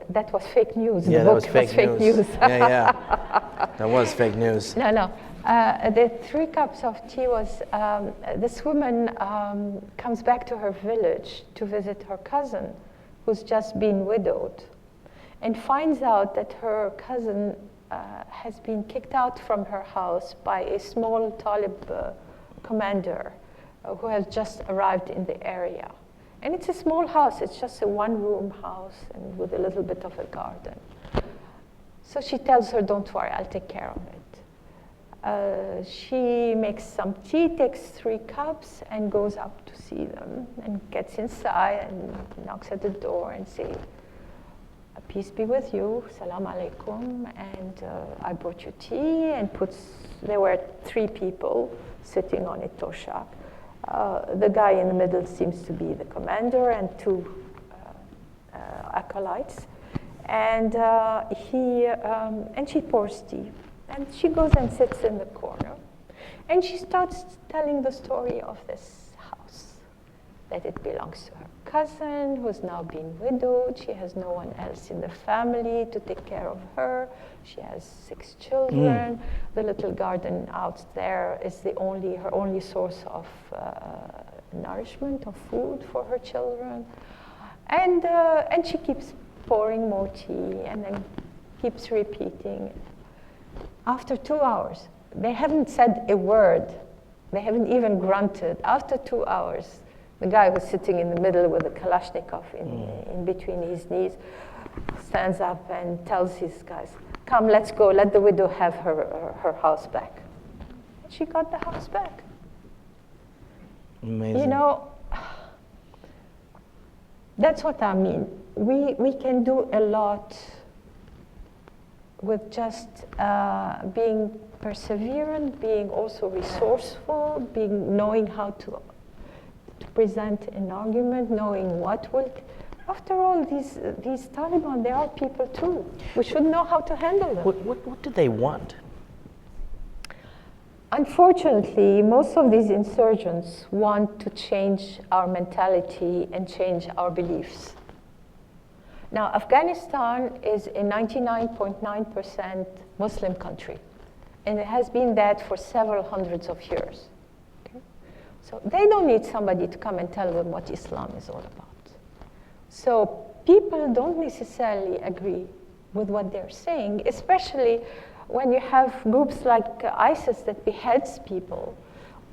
fake news. Yeah, the book that was fake news. yeah, that was fake news. No. The 3 cups of tea was this woman comes back to her village to visit her cousin, who's just been widowed, and finds out that her cousin has been kicked out from her house by a small Talib commander who has just arrived in the area. And it's a small house, it's just a one-room house and with a little bit of a garden. So she tells her, don't worry, I'll take care of it. She makes some tea, takes 3 cups, and goes up to see them, and gets inside and knocks at the door and says, peace be with you, salam alaikum, and I brought you tea, and there were 3 people sitting on a toshak. The guy in the middle seems to be the commander and 2 acolytes. And she pours tea. And she goes and sits in the corner. And she starts telling the story of this house, that it belongs to her cousin, who's now been widowed. She has no one else in the family to take care of her. She has 6 children. The little garden out there is her only source of nourishment, of food for her children. And she keeps pouring more tea and then keeps repeating. After 2 hours, they haven't said a word. They haven't even grunted. After 2 hours, the guy who's sitting in the middle with a Kalashnikov in between his knees stands up and tells his guys, come, let's go, let the widow have her house back. She got the house back. Amazing. You know, that's what I mean. We can do a lot with just being perseverant, being also resourceful, knowing how to present an argument, knowing what will. After all, these Taliban, they are people too. We should know how to handle them. What do they want? Unfortunately, most of these insurgents want to change our mentality and change our beliefs. Now, Afghanistan is a 99.9% Muslim country, and it has been that for several hundreds of years. Okay? So they don't need somebody to come and tell them what Islam is all about. So people don't necessarily agree with what they're saying, especially when you have groups like ISIS that beheads people,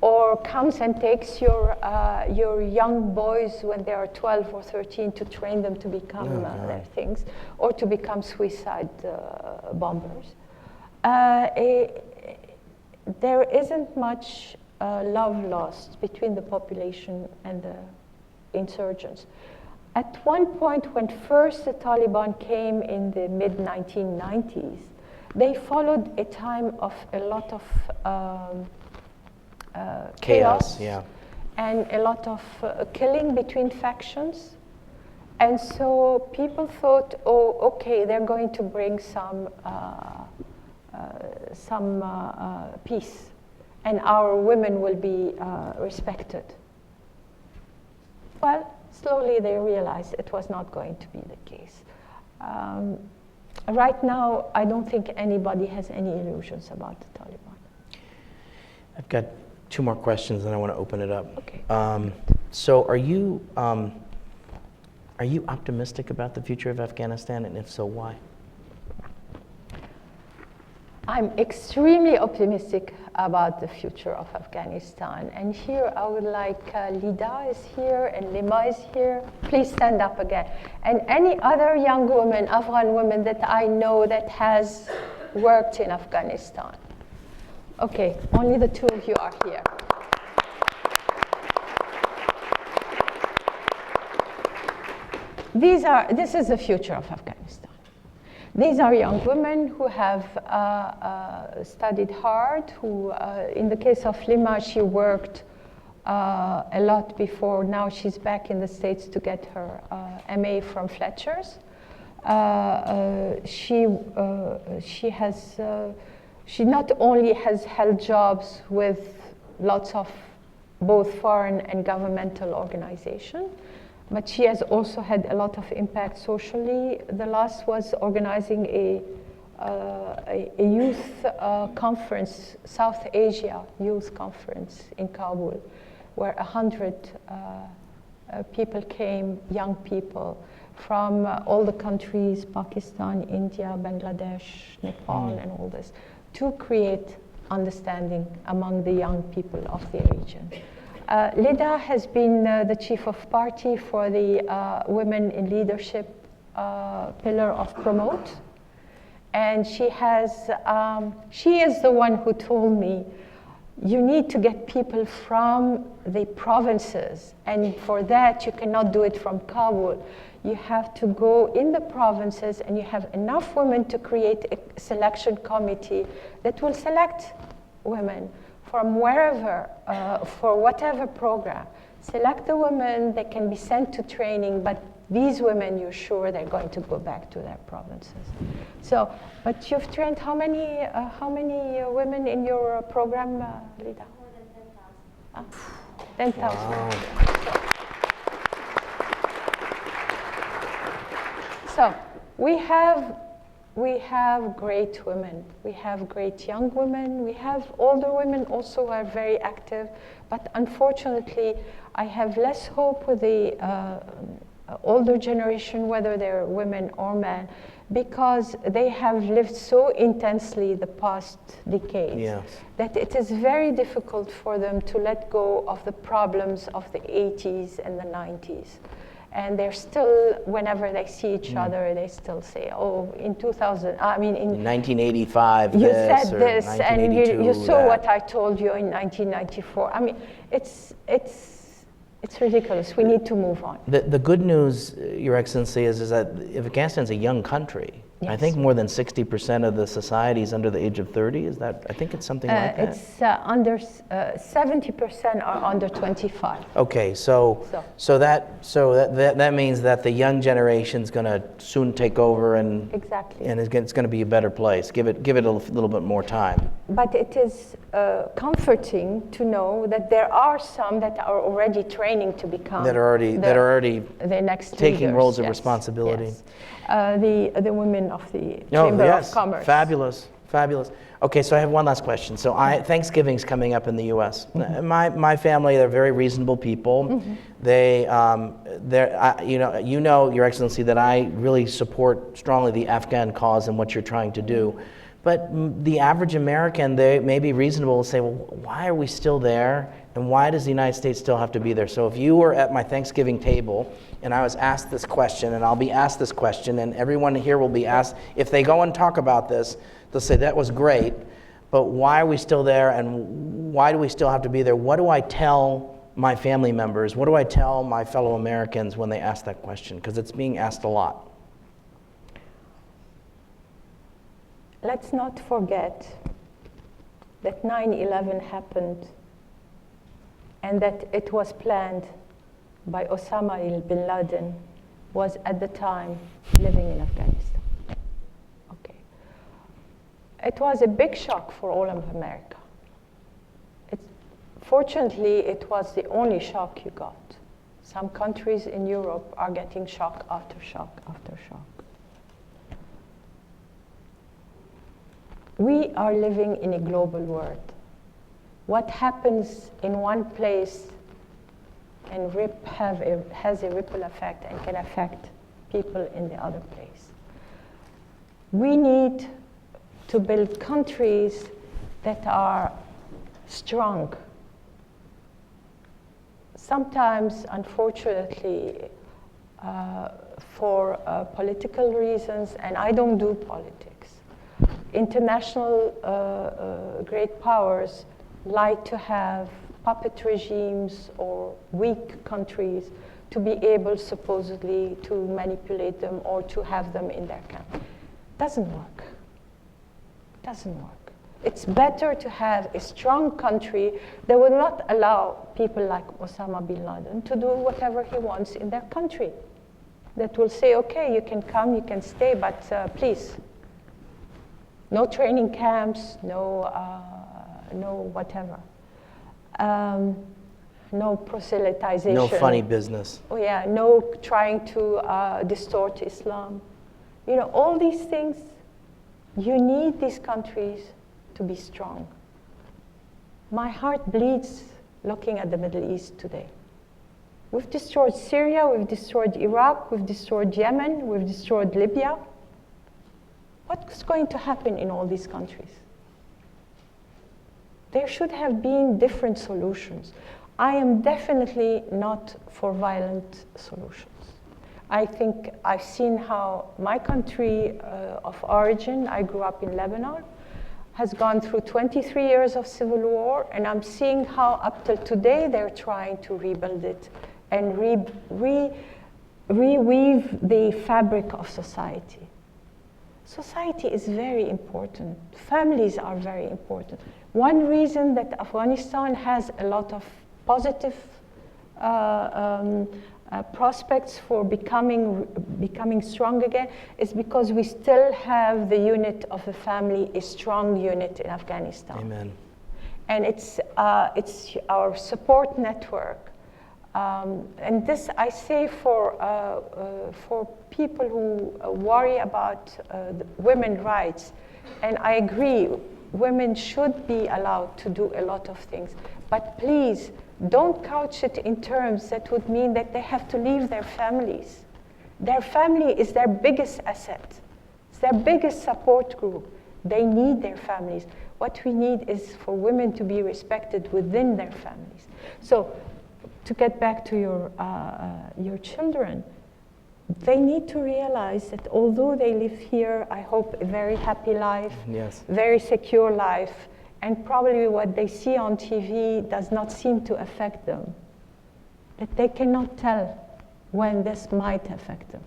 or comes and takes your young boys when they are 12 or 13 to train them to become their things, or to become suicide bombers. There isn't much love lost between the population and the insurgents. At one point, when first the Taliban came in the mid-1990s, they followed a time of a lot of chaos, and a lot of killing between factions. And so people thought, oh, okay, they're going to bring some peace, and our women will be respected. Well, slowly they realized it was not going to be the case. Right now, I don't think anybody has any illusions about the Taliban. I've got 2 more questions, and I want to open it up. Okay. So, are you optimistic about the future of Afghanistan, and if so, why? I'm extremely optimistic about the future of Afghanistan. And here I would like, Lida is here and Lima is here. Please stand up again. And any other young woman, Afghan woman that I know that has worked in Afghanistan. Okay, only the 2 of you are here. This is the future of Afghanistan. These are young women who have studied hard, who, in the case of Lima, she worked a lot before. Now she's back in the States to get her MA from Fletcher's. She not only has held jobs with lots of both foreign and governmental organizations, but she has also had a lot of impact socially. The last was organizing a youth conference, South Asia Youth Conference in Kabul, where 100 people came, young people, from all the countries, Pakistan, India, Bangladesh, Nepal, and all this, to create understanding among the young people of the region. Lida has been the chief of party for the Women in Leadership pillar of Promote. And she is the one who told me, you need to get people from the provinces, and for that you cannot do it from Kabul. You have to go in the provinces, and you have enough women to create a selection committee that will select women from wherever, for whatever program. Select the women, they can be sent to training, but these women, you're sure they're going to go back to their provinces. So, but you've trained how many women in your program, Lida? More than 10,000. 10,000. Wow. So we have great women. We have great young women. We have older women also who are very active. But unfortunately, I have less hope with the older generation, whether they're women or men, because they have lived so intensely the past decades, Yes. that it is very difficult for them to let go of the problems of the 80s and the 90s. And they're still, whenever they see each other, they still say, oh, in 2000, I mean, in 1985, you this, said or this, and 1982, you saw that. what I told you in 1994. I mean, it's ridiculous. We need to move on. The good news, Your Excellency, is that Afghanistan's a young country. I Yes. think more than 60% of the society is under the age of 30. Is that? I think it's something like that. It's under 70% are under 25. Okay, so that means that the young generation's going to soon take over, and Exactly. and it's going to be a better place. Give it a little bit more time. But it is comforting to know that there are some that are already training to become That are already the next taking leaders. roles of Yes, responsibility. yes. The women of the Oh, Chamber yes. of Commerce. Fabulous. Okay, so I have one last question. So Thanksgiving's coming up in the U.S. My family, they're very reasonable people. They, you know, Your Excellency, that I really support strongly the Afghan cause and what you're trying to do. But the average American, they may be reasonable to say, well, why are we still there? And why does the United States still have to be there? So if you were at my Thanksgiving table and I was asked this question, and I'll be asked this question, and everyone here will be asked, if they go and talk about this, they'll say, that was great, but why are we still there, and why do we still have to be there? What do I tell my family members? What do I tell my fellow Americans when they ask that question? Because it's being asked a lot. Let's not forget that 9/11 happened and that it was planned by Osama bin Laden, was at the time living in Afghanistan. Okay. It was a big shock for all of America. Fortunately, it was the only shock you got. Some countries in Europe are getting shock after shock after shock. We are living in a global world. What happens in one place has a ripple effect and can affect people in the other place. We need to build countries that are strong. Sometimes, unfortunately, for political reasons, and I don't do politics, international great powers like to have puppet regimes or weak countries to be able supposedly to manipulate them or to have them in their camp. Doesn't work. Doesn't work. It's better to have a strong country that will not allow people like Osama bin Laden to do whatever he wants in their country. That will say, okay, you can come, you can stay, but please, no training camps, no whatever. No proselytization. No funny business. Oh yeah, no trying to distort Islam. You know, all these things, you need these countries to be strong. My heart bleeds looking at the Middle East today. We've destroyed Syria, we've destroyed Iraq, we've destroyed Yemen, we've destroyed Libya. What's going to happen in all these countries? There should have been different solutions. I am definitely not for violent solutions. I think I've seen how my country of origin, I grew up in Lebanon, has gone through 23 years of civil war, and I'm seeing how up till today they're trying to rebuild it and reweave the fabric of society. Society is very important. Families are very important. One reason that Afghanistan has a lot of positive prospects for becoming strong again is because we still have the unit of the family, a strong unit in Afghanistan. Amen. And it's our support network. And this I say for people who worry about women's rights. And I agree, women should be allowed to do a lot of things. But please, don't couch it in terms that would mean that they have to leave their families. Their family is their biggest asset. It's their biggest support group. They need their families. What we need is for women to be respected within their families. So, to get back to your children, they need to realize that although they live here, I hope a very happy life, yes, very secure life, and probably what they see on TV does not seem to affect them, that they cannot tell when this might affect them.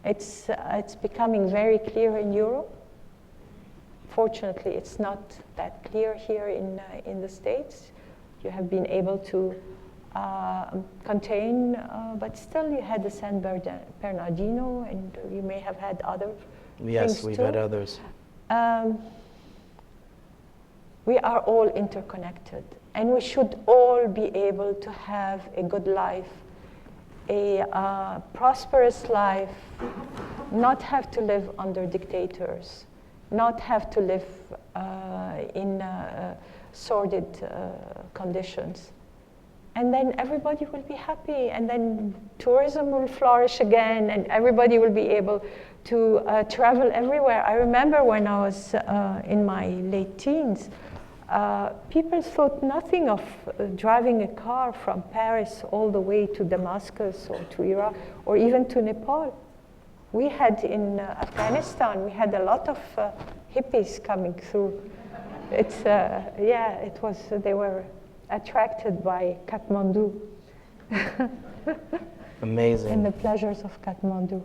It's becoming very clear in Europe. Fortunately, it's not that clear here in the States. You have been able to contain, but still you had the San Bernardino, and you may have had other yes, things we've too. had others. We are all interconnected, and we should all be able to have a good life, a prosperous life, not have to live under dictators, not have to live in sordid conditions. And then everybody will be happy, and then tourism will flourish again, and everybody will be able to travel everywhere. I remember when I was in my late teens, people thought nothing of driving a car from Paris all the way to Damascus or to Iraq or even to Nepal. We had in Afghanistan, we had a lot of hippies coming through. It's, it was, they were attracted by Kathmandu. Amazing. And the pleasures of Kathmandu.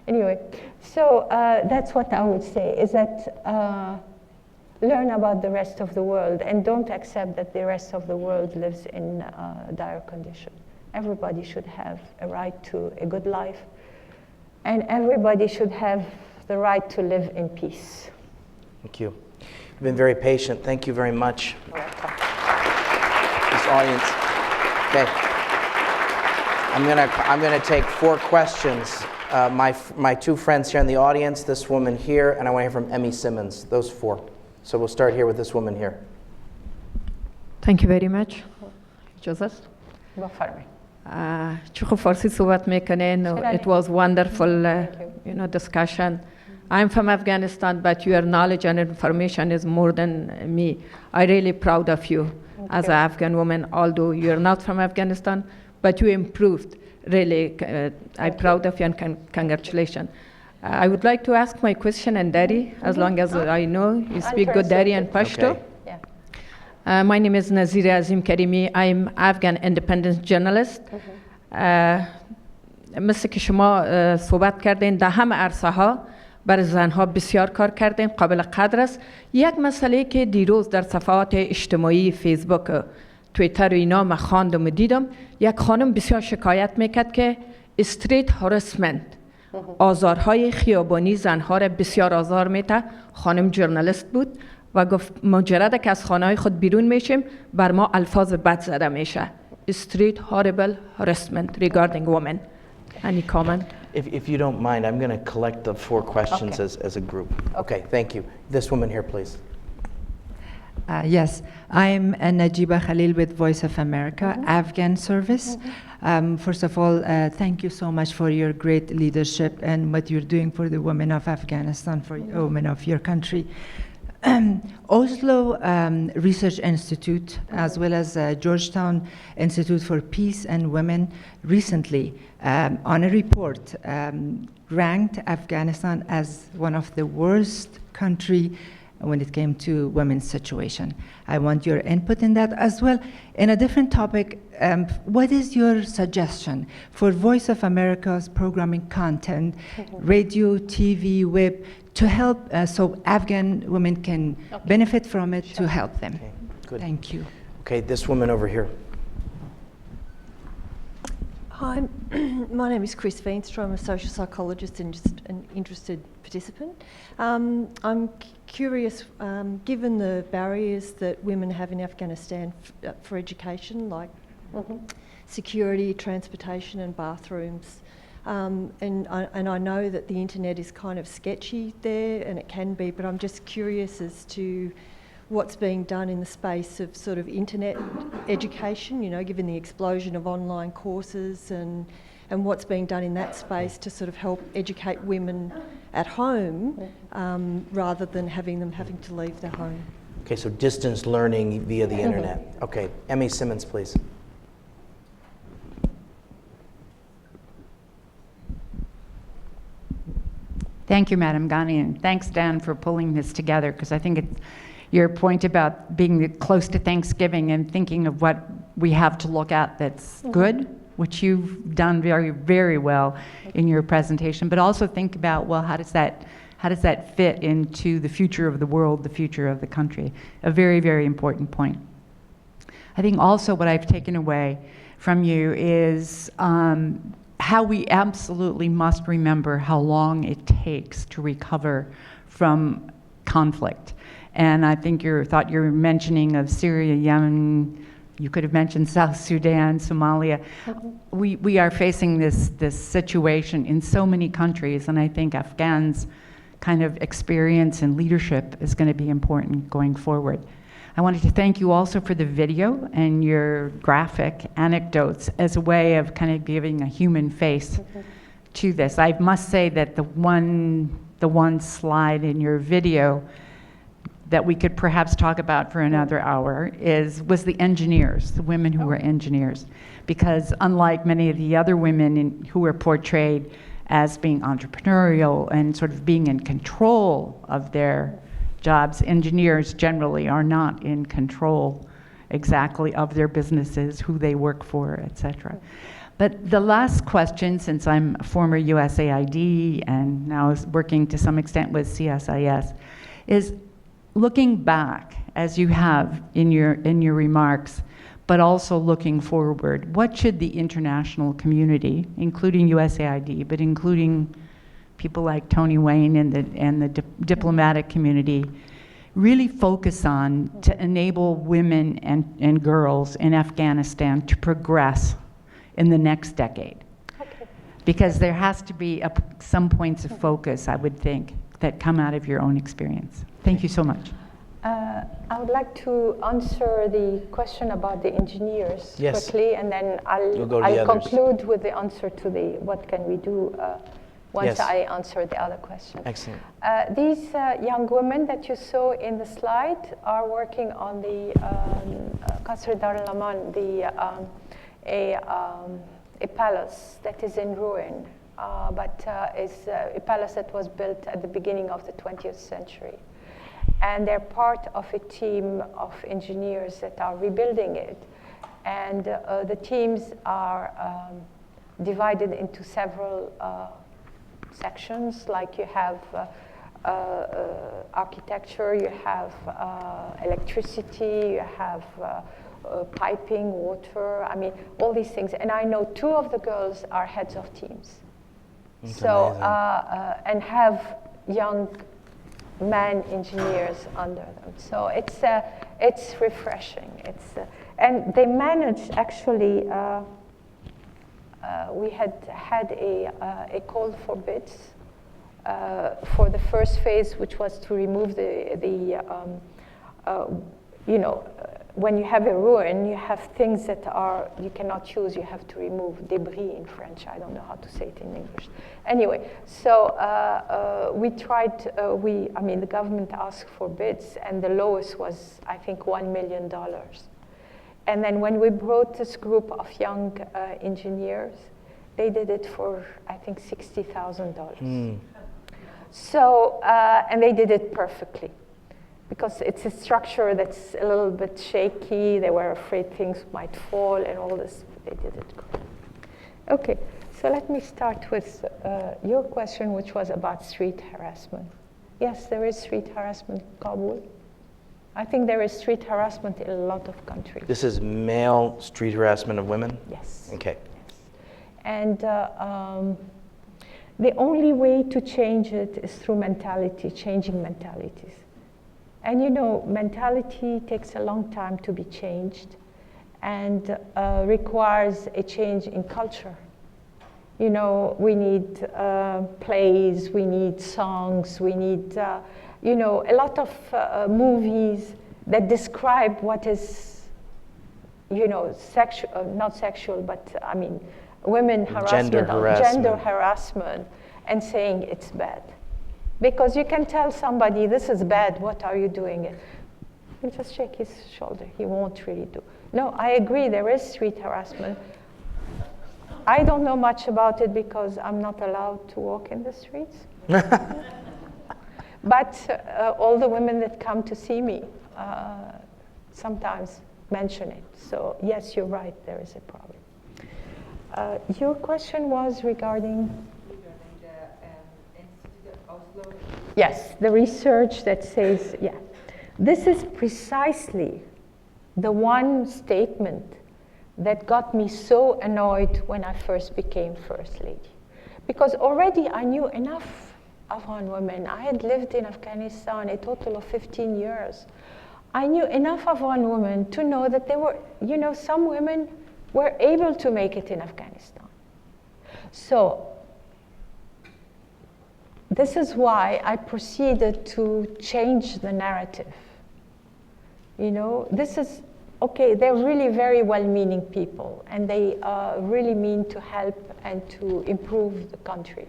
Anyway, so that's what I would say, is that learn about the rest of the world and don't accept that the rest of the world lives in dire condition. Everybody should have a right to a good life, and everybody should have the right to live in peace. Thank you. You've been very patient. Thank you very much. You're welcome. This audience. Okay. I'm gonna take 4 questions. My 2 friends here in the audience, this woman here, and I want to hear from Emmy Simmons. Those 4. So we'll start here with this woman here. Thank you very much. اجازه بفرمایید. چه خوب فارسی صحبت میکنین. It was wonderful discussion. I'm from Afghanistan, but your knowledge and information is more than me. I'm really proud of you as an Afghan woman, although you're not from Afghanistan, but you improved. Really, I'm proud of you and congratulations. I would like to ask my question in Dari, as long as I know you speak good Dari and Pashto. Okay. Yeah. My name is Nazira Azim Karimi. I'm Afghan independent journalist. مثل که شما صحبت کردین در همه عرصه ها برای زنها بسیار کار کردیم، قابل قدر است. یک مسئله که دیروز در صفحات اجتماعی فیسبوک تویتر و اینا من خواندم و دیدم، یک خانم بسیار شکایت میکرد که استریت هاراسمنت، آزارهای خیابانی زنها را بسیار آزار میده. خانم ژورنالیست بود و گفت مجرد که از خانه‌های خود بیرون میشیم بر ما الفاظ بد زده میشه. Street horrible harassment regarding women. Any comment? If you don't mind, I'm going to collect the 4 questions as a group. Okay, thank you. This woman here, please. Yes, I'm Najiba Khalil with Voice of America, Afghan service. First of all, thank you so much for your great leadership and what you're doing for the women of Afghanistan, for women of your country. Oslo Research Institute, as well as Georgetown Institute for Peace and Women, recently, on a report, ranked Afghanistan as one of the worst country when it came to women's situation. I want your input in that as well. In a different topic, what is your suggestion for Voice of America's programming content, radio, TV, web, to help so Afghan women can benefit from it, to help them? Okay, good. Thank you. Okay, this woman over here. Hi, my name is Chris Veenstra. I'm a social psychologist and just an interested participant. I'm curious, given the barriers that women have in Afghanistan for education, like security, transportation and bathrooms, and I know that the internet is kind of sketchy there, and it can be, but I'm just curious as to what's being done in the space of sort of internet education, you know, given the explosion of online courses, and what's being done in that space to sort of help educate women at home rather than having to leave their home. Okay, so distance learning via the internet. Okay, Emmy Simmons, please. Thank you, Madam Ghani, and thanks, Dan, for pulling this together, because I think it's your point about being close to Thanksgiving and thinking of what we have to look at that's good, which you've done very, very well in your presentation, but also think about, well, how does that fit into the future of the world, the future of the country? A very, very important point. I think also what I've taken away from you is how we absolutely must remember how long it takes to recover from conflict. And I think your mentioning of Syria, Yemen, you could have mentioned South Sudan, Somalia. We are facing this situation in so many countries, and I think Afghans' kind of experience and leadership is going to be important going forward. I wanted to thank you also for the video and your graphic anecdotes as a way of kind of giving a human face to this. I must say that the one slide in your video that we could perhaps talk about for another hour was the engineers, the women who were engineers. Because unlike many of the other women who were portrayed as being entrepreneurial and sort of being in control of their jobs, engineers generally are not in control exactly of their businesses, who they work for, etc. But the last question, since I'm a former USAID and now is working to some extent with CSIS, is looking back, as you have in your remarks, but also looking forward, what should the international community, including USAID, but including people like Tony Wayne and the diplomatic community, really focus on to enable women and girls in Afghanistan to progress in the next decade? Because there has to be some points of focus, I would think, that come out of your own experience. Thank you so much. I would like to answer the question about the engineers quickly, and then I'll conclude with the answer to the what can we do once I answer the other question. Excellent. These young women that you saw in the slide are working on the Qasr Dar al-Aman, a palace that is in ruin, but is a palace that was built at the beginning of the 20th century. And they're part of a team of engineers that are rebuilding it. And the teams are divided into several sections, like you have architecture, you have electricity, you have piping, water, I mean, all these things. And I know 2 of the girls are heads of teams. That's so, amazing. And have young man engineers under them. So it's refreshing. And they managed, actually, we had a call for bids for the first phase, which was to remove you know, when you have a ruin, you have things that are, you cannot use, you have to remove debris in French. I don't know how to say it in English. Anyway, so we tried, I mean, the government asked for bids, and the lowest was, I think, $1 million. And then when we brought this group of young engineers, they did it for, I think, $60,000. So, and they did it perfectly, because it's a structure that's a little bit shaky. They were afraid things might fall and all this. They did it great. Okay, so let me start with your question, which was about street harassment. Yes, there is street harassment in Kabul. I think there is street harassment in a lot of countries. This is male street harassment of women? Yes. Okay. Yes. And the only way to change it is through mentality, changing mentalities. And you know, mentality takes a long time to be changed and requires a change in culture. You know, we need plays, we need songs, we need, you know, a lot of movies that describe what is, you know, sexual, not sexual, but I mean, women harassment, gender harassment, and saying it's bad. Because you can tell somebody, this is bad, what are you doing it? He'll just shake his shoulder, he won't really do. No, I agree, there is street harassment. I don't know much about it because I'm not allowed to walk in the streets. But all the women that come to see me sometimes mention it. So yes, you're right, there is a problem. Your question was regarding? Yes, the research that says, yeah. This is precisely the one statement that got me so annoyed when I first became First Lady. Because already I knew enough Afghan women. I had lived in Afghanistan a total of 15 years. I knew enough Afghan women to know that there were, you know, some women were able to make it in Afghanistan. So, this is why I proceeded to change the narrative. You know, this is, okay, they're really very well-meaning people, and they really mean to help and to improve the country.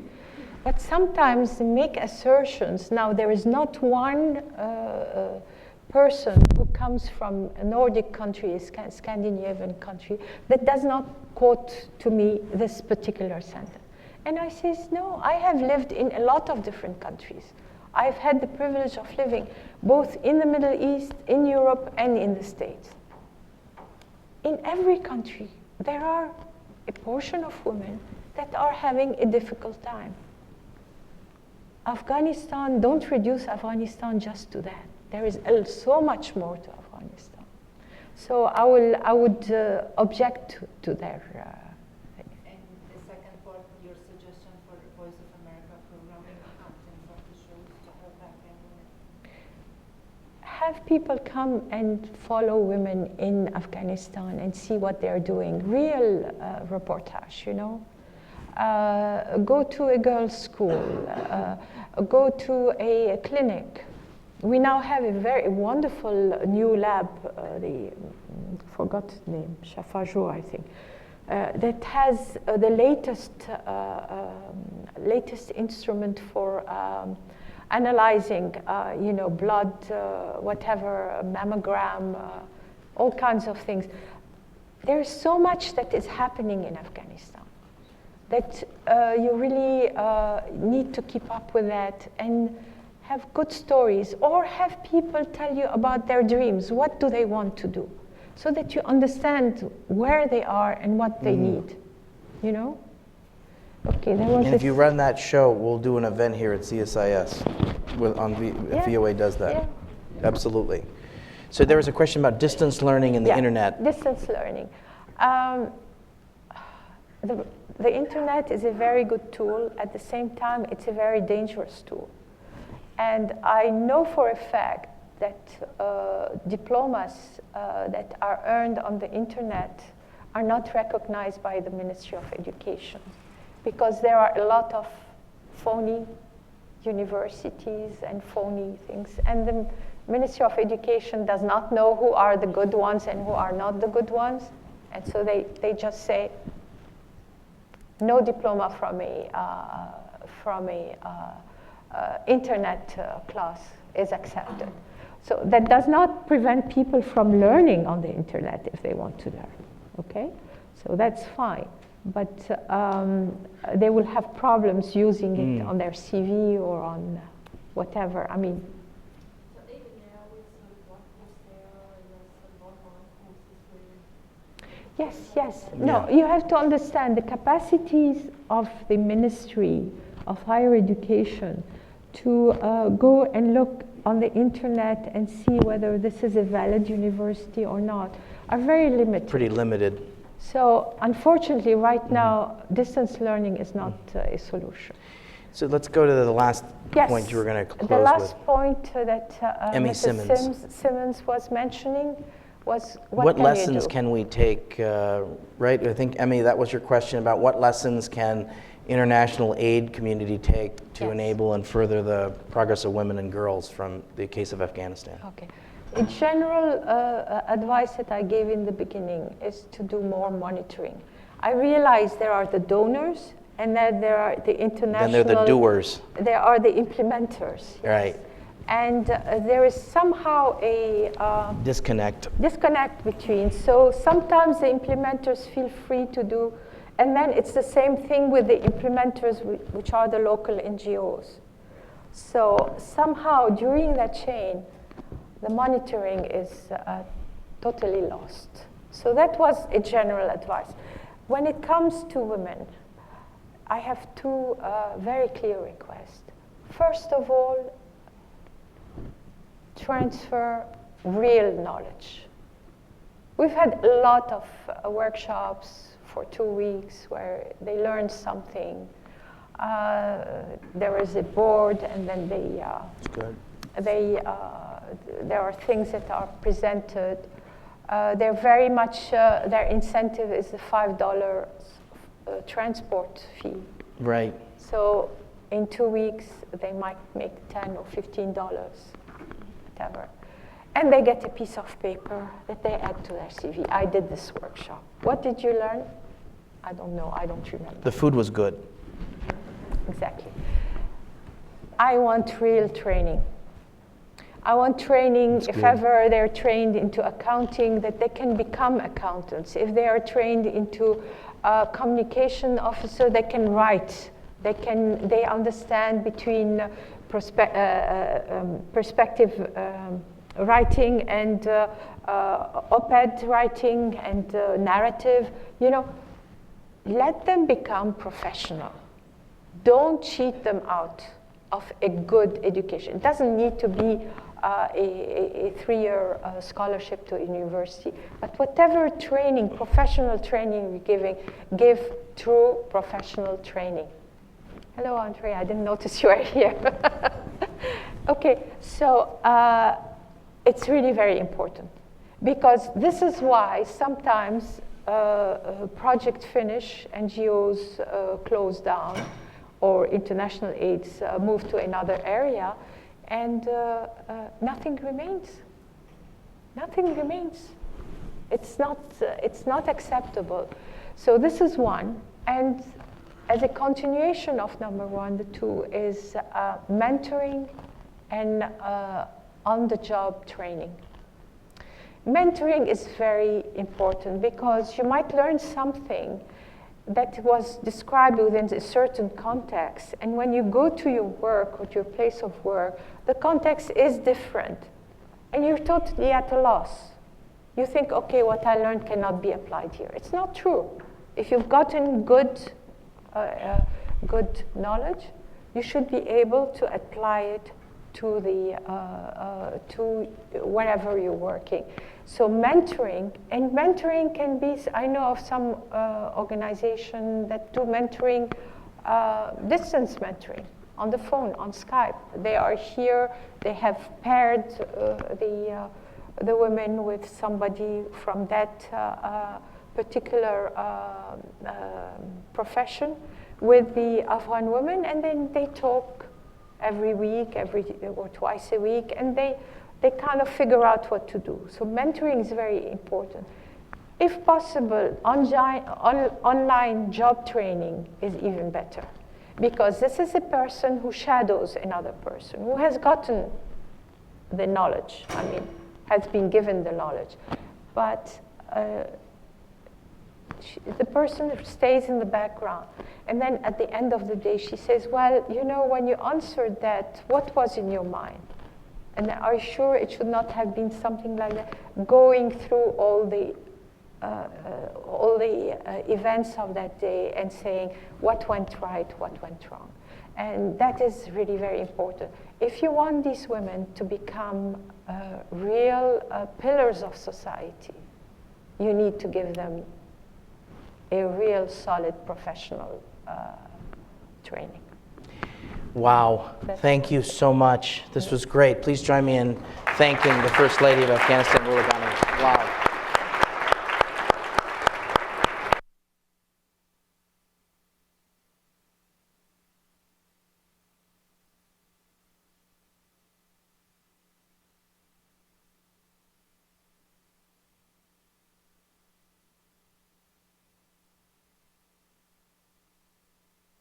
But sometimes they make assertions. Now, there is not one person who comes from a Nordic country, a Scandinavian country, that does not quote to me this particular sentence. And I says, no, I have lived in a lot of different countries. I've had the privilege of living both in the Middle East, in Europe, and in the States. In every country, there are a portion of women that are having a difficult time. Afghanistan, don't reduce Afghanistan just to that. There is so much more to Afghanistan. So I would object to their And the second part, your suggestion for the Voice of America programming content of the shows to help Afghan women? Have people come and follow women in Afghanistan and see what they're doing. Real reportage, you know. Go to a girls' school. Go to a clinic. We now have a very wonderful new lab, forgot the name, Shafajo, I think, that has the latest instrument for analyzing, you know, blood, whatever, mammogram, all kinds of things. There is so much that is happening in Afghanistan that you really need to keep up with that and have good stories, or have people tell you about their dreams. What do they want to do? So that you understand where they are and what they need, you know? Okay, there was And if you run that show, we'll do an event here at CSIS if VOA does that. Yeah. Absolutely. So there was a question about distance learning and the internet. Distance learning. The internet is a very good tool. At the same time, it's a very dangerous tool. And I know for a fact that diplomas that are earned on the internet are not recognized by the Ministry of Education, because there are a lot of phony universities and phony things. And Ministry of Education does not know who are the good ones and who are not the good ones. And so they just say, no diploma from a internet class is accepted. So that does not prevent people from learning on the internet if they want to learn, okay? So that's fine. But they will have problems using it on their CV or on whatever. I mean, yes. No, you have to understand the capacities of the Ministry of Higher Education to go and look on the internet and see whether this is a valid university or not are very limited. Pretty limited. So unfortunately, right now, distance learning is not a solution. So let's go to the last point you were going to close with. The last point that Mrs. Simmons was mentioning was what can lessons you do? can we take, right? I think, Emmy, that was your question about what lessons can international aid community take to enable and further the progress of women and girls from the case of Afghanistan? Okay. A general advice that I gave in the beginning is to do more monitoring. I realize there are the donors and then there are the international... Then they're the doers. There are the implementers. Yes. Right. And there is somehow a... disconnect between. So sometimes the implementers feel free to do, and then it's the same thing with the implementers, which are the local NGOs. So somehow during that chain, the monitoring is totally lost. So that was a general advice. When it comes to women, I have two very clear requests. First of all, transfer real knowledge. We've had a lot of workshops for 2 weeks where they learned something. There is a board, and then there are things that are presented. They're very much, their incentive is the $5 transport fee. Right. So in 2 weeks, they might make $10 or $15, whatever. And they get a piece of paper that they add to their CV. I did this workshop. What did you learn? I don't know, I don't remember. The food was good. Exactly. I want real training. I want training, if ever they're trained into accounting, that they can become accountants. If they are trained into communication officer, they can write. They understand between perspective writing and op-ed writing and narrative. You know, let them become professional. Don't cheat them out of a good education. It doesn't need to be a 3-year scholarship to a university, but whatever training, professional training you're giving, give true professional training. Hello, Andrea, I didn't notice you were here. Okay, so it's really very important, because this is why sometimes project finish, NGOs close down, or international aids move to another area, and nothing remains. Nothing remains. It's not acceptable. So this is one, and as a continuation of number one, the two is mentoring and on-the-job training. Mentoring is very important because you might learn something that was described within a certain context, and when you go to your work or to your place of work, the context is different, and you're totally at a loss. You think, okay, what I learned cannot be applied here. It's not true. If you've gotten good knowledge, you should be able to apply it to to wherever you're working. So mentoring can be, I know of some organizations that do mentoring, distance mentoring, on the phone, on Skype. They are here, they have paired the women with somebody from that particular profession with the Afghan women, and then they talk every week, or twice a week, and they kind of figure out what to do. So mentoring is very important. If possible, online job training is even better, because this is a person who shadows another person, who has gotten the knowledge, has been given the knowledge. But the person stays in the background. And then at the end of the day, she says, well, when you answered that, what was in your mind? And are you sure it should not have been something like that? Going through all the events of that day and saying what went right, what went wrong. And that is really very important. If you want these women to become real pillars of society, you need to give them a real solid professional training. Wow, thank you so much. This was great. Please join me in thanking the First Lady of Afghanistan, Rula Ghani. Wow.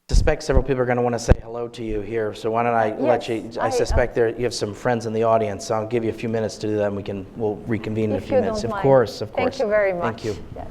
I suspect several people are going to want to say hello to you here, so why don't I let you, I suspect you have some friends in the audience, so I'll give you a few minutes to do that, and we'll reconvene in a few minutes. Of course. Thank you very much. Thank you. Yes.